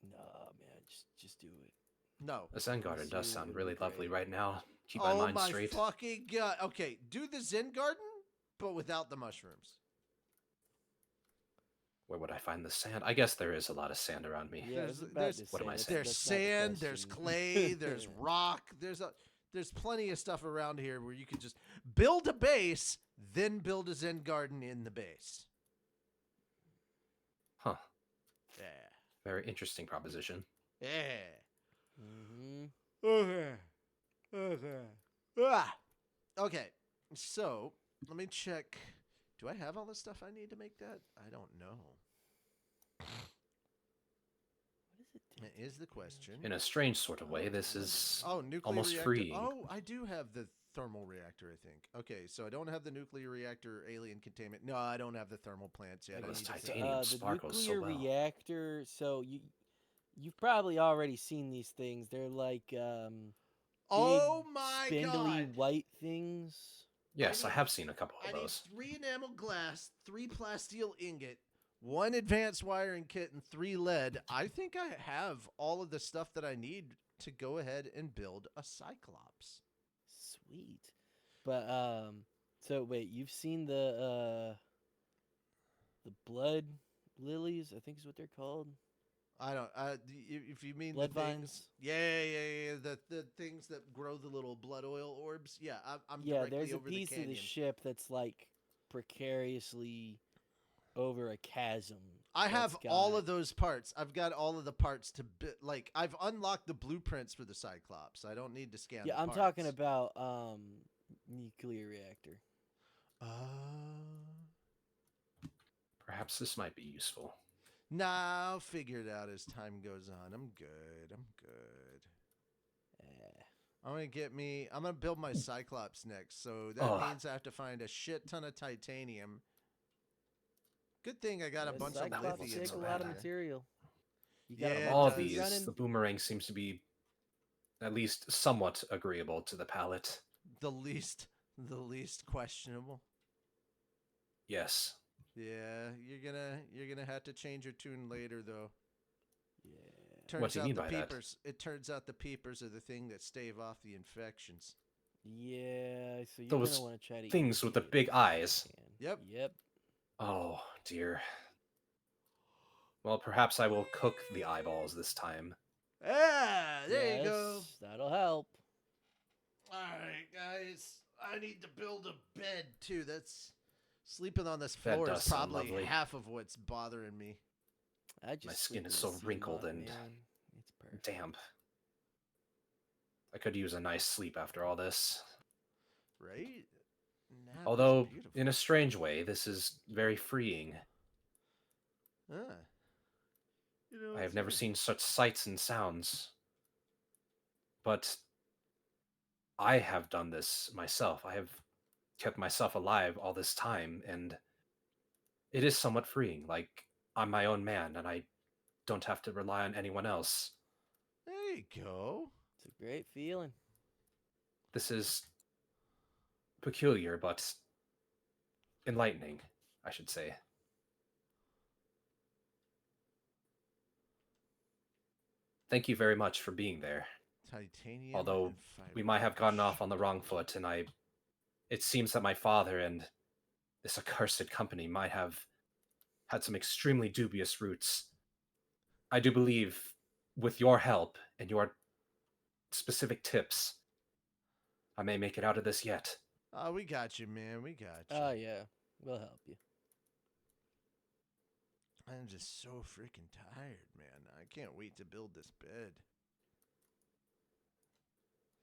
Nah, man, just do it. No. A Zen garden does Seriously, sound it'd really be lovely great. right now. Keep my Oh mind my straight. fucking God. Okay, do the Zen garden, but without the mushrooms. Where would I find the sand? I guess there is a lot of sand around me. Yeah, I was about there's to What say, am I that's- saying? there's that's not the sand, there's question. clay, there's rock, there's plenty of stuff around here where you could just build a base, then build a Zen garden in the base. Huh. Yeah. Very interesting proposition. Yeah. Mm-hmm. Okay. Ah. Okay. So, let me check. Do I have all the stuff I need to make that? I don't know. What is it? That is the question. In a strange sort of way, this is Nuclear almost reactor. freeing. Oh, I do have the thermal reactor, I think. Okay, so I don't have the nuclear reactor alien containment. No, I don't have the thermal plants yet. I Those need to titanium the sparkles so nuclear well. reactor. So you've probably already seen these things. They're like Oh big, my spindly God. white things. Yes, I need- have seen a couple I of need those. 3 enamel glass, 3 plasteel ingot, 1 advanced wiring kit, and 3 lead. I think I have all of the stuff that I need to go ahead and build a Cyclops. Sweet. But so wait, you've seen the blood lilies, I think is what they're called. I don't. If you mean Blood the things, vines. yeah. The things that grow the little blood oil orbs. Yeah, I'm Yeah, directly there's a over the piece of the canyon. ship that's like precariously over a chasm. I have that's all got- of those parts. I've got all of the parts to like. I've unlocked the blueprints for the Cyclops. I don't need to scan. Yeah, the I'm parts. talking about nuclear reactor. Uh, Perhaps this might be useful. nah, I'll figure it out as time goes on. I'm good. Eh. I'm gonna build my Cyclops next, so that Ugh. means I have to find a shit ton of titanium. Good thing I got a Yeah, bunch of Cyclops lithium take so a lithium. lot of bad. material. You Yeah, got it a Of all does. these, running. the boomerang seems to be at least somewhat agreeable to the palate. The least questionable. Yes. Yeah, you're gonna have to change your tune later though. Yeah. Turns do you out mean the by that? peepers. It turns out the peepers are the thing that stave off the infections. Yeah, so you're Those gonna want to try to eat things with the potatoes big if you eyes. can. Yep. Yep. Oh, dear. Well, perhaps I will cook the eyeballs this time. Ah, there you Yes, go. that'll help. All right, guys. I need to build a bed too. That's sleeping on this That floor is does sound probably lovely. half of what's bothering me. I just My sleep skin is in so the sea wrinkled mud, and man. It's perfect. damp. I could use a nice sleep after all this. Right? Nap is Although, beautiful. in a strange way, this is very freeing. Ah. You know, I have it's never funny. seen such sights and sounds. But I have done this myself. I have kept myself alive all this time, and it is somewhat freeing. Like, I'm my own man, and I don't have to rely on anyone else. There you go. It's a great feeling. This is peculiar, but enlightening, I should say. Thank you very much for being there. Titanium Although and fiber. we might have gotten mesh. off on the wrong foot, and it seems that my father and this accursed company might have had some extremely dubious roots. I do believe, with your help and your specific tips, I may make it out of this yet. Oh, we got you, man. We got you. Oh yeah, we'll help you. I'm just so freaking tired, man. I can't wait to build this bed.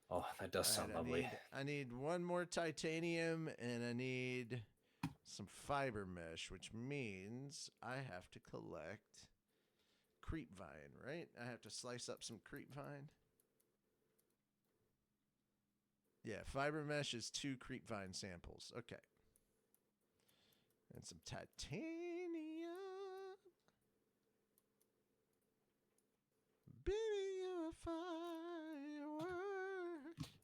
Oh, that does sound lovely. I need one more titanium, and I need some fiber mesh, which means I have to collect creep vine, right? I have to slice up some creep vine. Yeah, fiber mesh is 2 creep vine samples. Okay. And some titanium. Baby, you're a firework.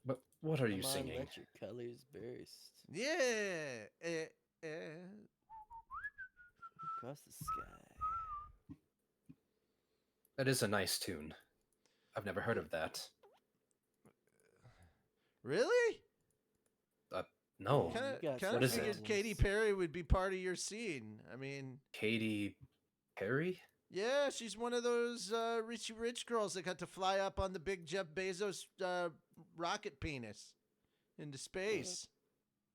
But what are you Come on, singing? let your colors burst Yeah. across the sky. That is a nice tune. I've never heard of that. Really? No. Yeah. You got Kind What of is it? figured Katy Perry would be part of your scene. I mean, Katy Perry? yeah, she's one of those rich girls that got to fly up on the big Jeff Bezos rocket penis into space.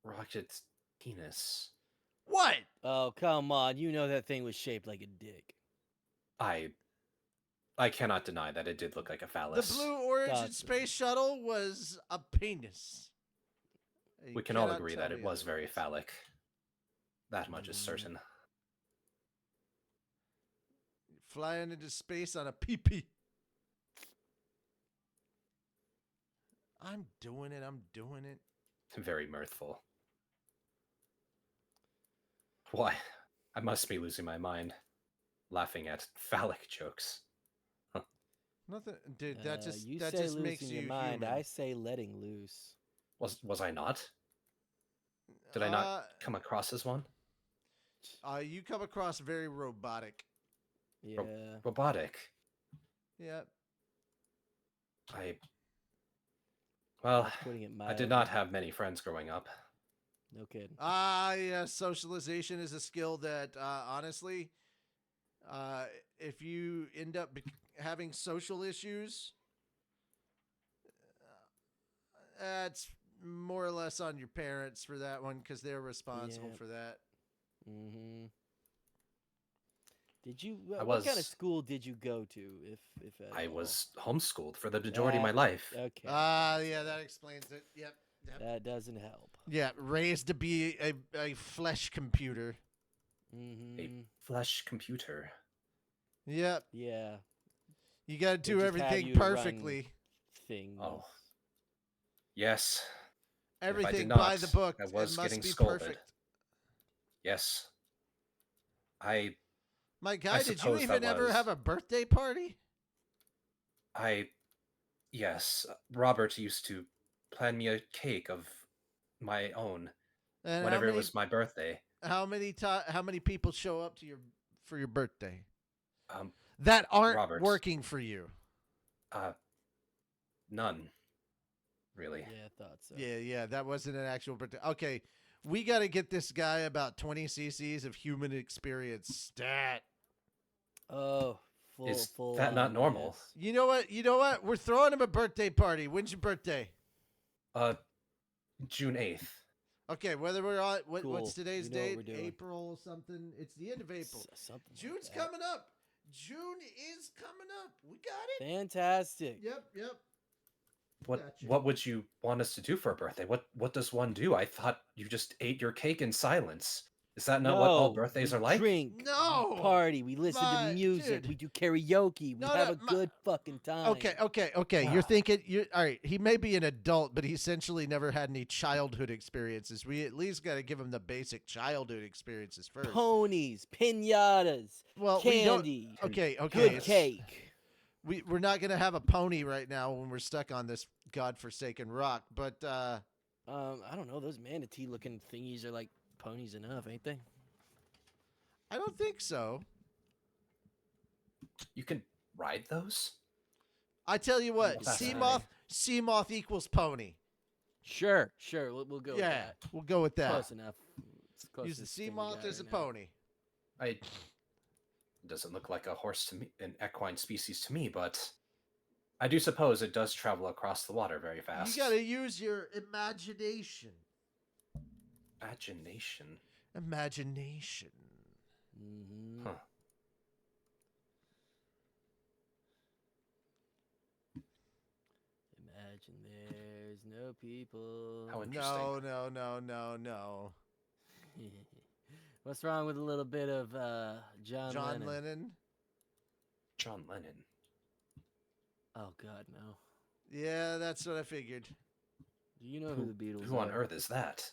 Rocket penis. What? Oh come on, you know that thing was shaped like a dick. I cannot deny that it did look like a The phallus. Blue Origin Gotcha. space shuttle was a penis. You We can all cannot agree tell that me it was very otherwise. phallic. That much is Mm. certain. Flying into space on a pee-pee. I'm doing it. Very mirthful. Why? I must be losing my mind, laughing at phallic jokes. Nothing, dude. That just you that say just makes losing you your mind. human. I say letting loose. Was I not? Did I not come across as one? You come across very robotic. Yeah. Robotic. Yeah. Well, That's putting it I did mildly. not have many friends growing up. No kidding. Yeah, socialization is a skill that, honestly, if you end up having social issues, that's more or less on your parents for that one because they're responsible Yeah. for that. Mm-hmm. Did you? I What kind of was school did you go to, if at I all? was homeschooled for the majority of my That life. okay. Yeah, that explains it. Yep. That doesn't help. Yeah, raised to be a flesh computer. A Mm-hmm. flesh computer. Yep. Yeah. You got to They do just have everything you to run perfectly. things. Oh, yes. And if I did Everything by not, the book. I It was must getting be scolded. perfect. Yes. I My guy, did you suppose even that ever was. have a birthday party? Yes. Robert used to plan me a cake of my own And whenever it was my birthday. how many people show up to for your birthday Um, that aren't Robert. working for you? None, really. Yeah, I thought so. Yeah, that wasn't an actual birthday. Okay, we got to get this guy about 20 cc's of human experience stat. Oh, Is full that not on, normal? yes. You know what? We're throwing him a birthday party. When's your birthday? June 8th. Okay, whether we're on Cool. what's today's We know what date? we're doing. April something. It's the end of April. Something June's like that. coming up. June is coming up. We got it. Fantastic. Yep. Gotcha. What would you want us to do for a birthday? What does one do? I thought you just ate your cake in silence. Is that not what all birthdays we are like? drink, No. we party, we listen to My- music, dude. we do karaoke, we No, have no, a good fucking time. Okay. You're thinking you're all right. He may be an adult, but he essentially never had any childhood experiences. We at least got to give him the basic childhood experiences first. Ponies, pinatas, Well, candy, Okay. good cake. We're not gonna have a pony right now when we're stuck on this godforsaken rock. But I don't know. Those manatee looking thingies are like ponies enough, ain't they? I don't think so. You can ride those? I tell you what, Fascinating. sea moth equals pony. Sure. We'll go with Yeah, that. we'll go with that. Close enough. It's close Use to the this sea thing we moth got as a right now. pony. It doesn't look like a horse to me, an equine species to me, but I do suppose it does travel across the water very fast. You gotta use your imagination. Imagination. Mm-hmm. Huh. Imagine there's no people. How interesting. No. What's wrong with a little bit of John Lennon. John Lennon. Oh God, no. Yeah, that's what I figured. Do you know who the Beatles Who are? on earth is that?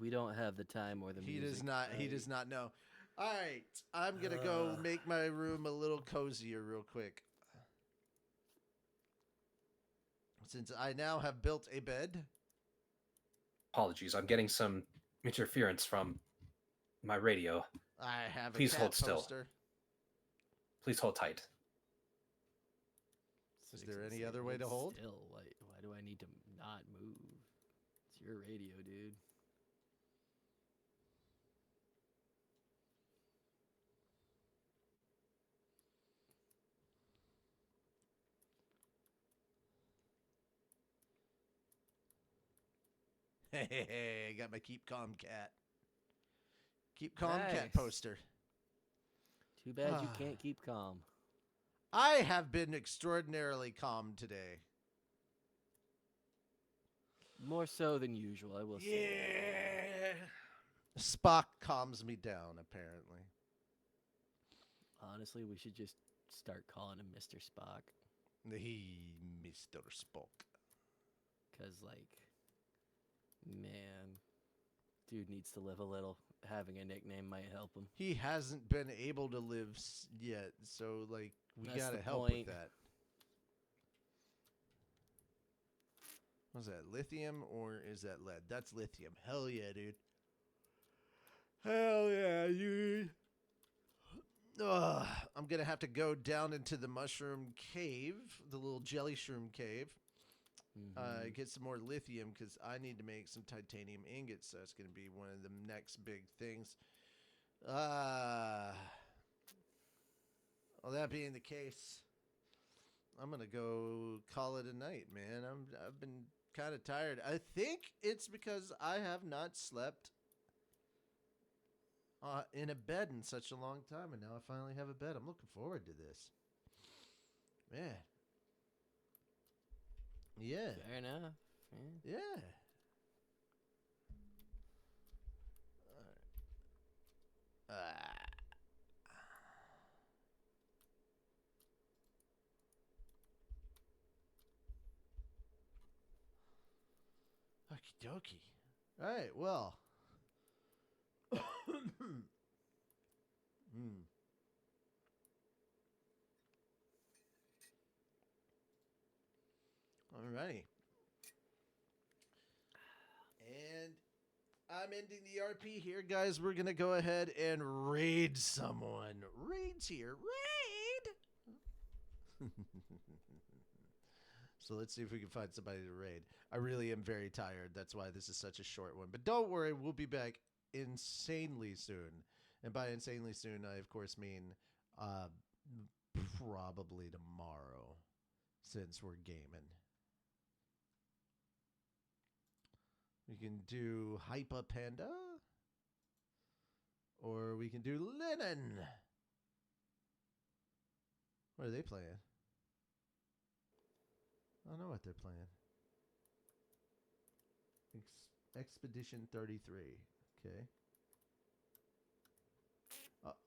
We don't have the time or the He music. does not. He does not know. All right, I'm gonna go make my room a little cozier real quick. Since I now have built a bed. Apologies, I'm getting some interference from my radio. I have Please a cat hold still. poster. Please hold tight. Is there any other way to hold? Still, why do I need to not move? It's your radio, dude. Hey, I got my Keep Calm cat. Keep Calm cat Nice. poster. Too bad you can't keep calm. I have been extraordinarily calm today. More so than usual, I will say. Yeah. Spock calms me down, apparently. Honestly, we should just start calling him Mr. Spock. Mr. Spock. Because, like, man, dude needs to live a little. Having a nickname might help him. He hasn't been able to live yet, so, like, we That's gotta the help point. with that. What's that, lithium or is that lead? That's lithium. Hell yeah, dude. Hell yeah, dude. I'm going to have to go down into the mushroom cave, the little jelly shroom cave, Mhm. get some more lithium because I need to make some titanium ingots. So that's going to be one of the next big things. Well, that being the case, I'm gonna go call it a night, man. I've been kind of tired. I think it's because I have not slept in a bed in such a long time, and now I finally have a bed. I'm looking forward to this, man. Yeah, Fair enough. Yeah. yeah. Ah. Okie dokie. All right, well. Hmm. All righty. And I'm ending the RP here, guys. We're going to go ahead and raid someone. Raid's here. Raid! So let's see if we can find somebody to raid. I really am very tired. That's why this is such a short one. But don't worry, we'll be back insanely soon. And by insanely soon, I of course mean probably tomorrow, since we're gaming. We can do Hypa Panda, or we can do Lennon. What are they playing? I don't know what they're playing. Expedition 33. Okay.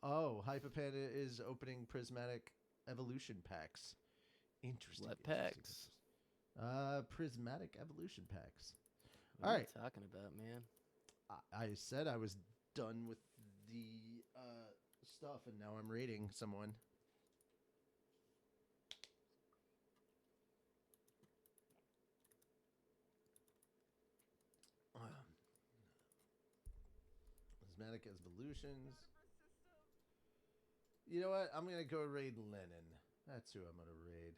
Hypopanda is opening prismatic evolution packs. Interesting. What packs? Prismatic evolution packs. What All are right. you talking about, man? I said I was done with the stuff, and now I'm raiding someone. Prismatic evolutions. You know what? I'm gonna go raid Lennon. That's who I'm gonna raid.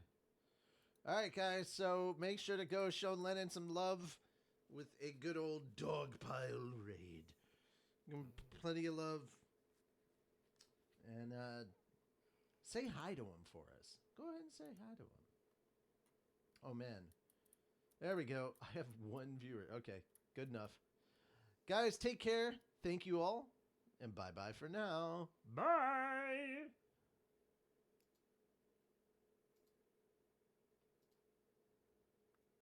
All right, guys. So make sure to go show Lennon some love with a good old dog pile raid. Plenty of love. And say hi to him for us. Go ahead and say hi to him. Oh, man. There we go. I have one viewer. Okay, good enough. Guys, take care. Thank you all. And bye-bye for now. Bye.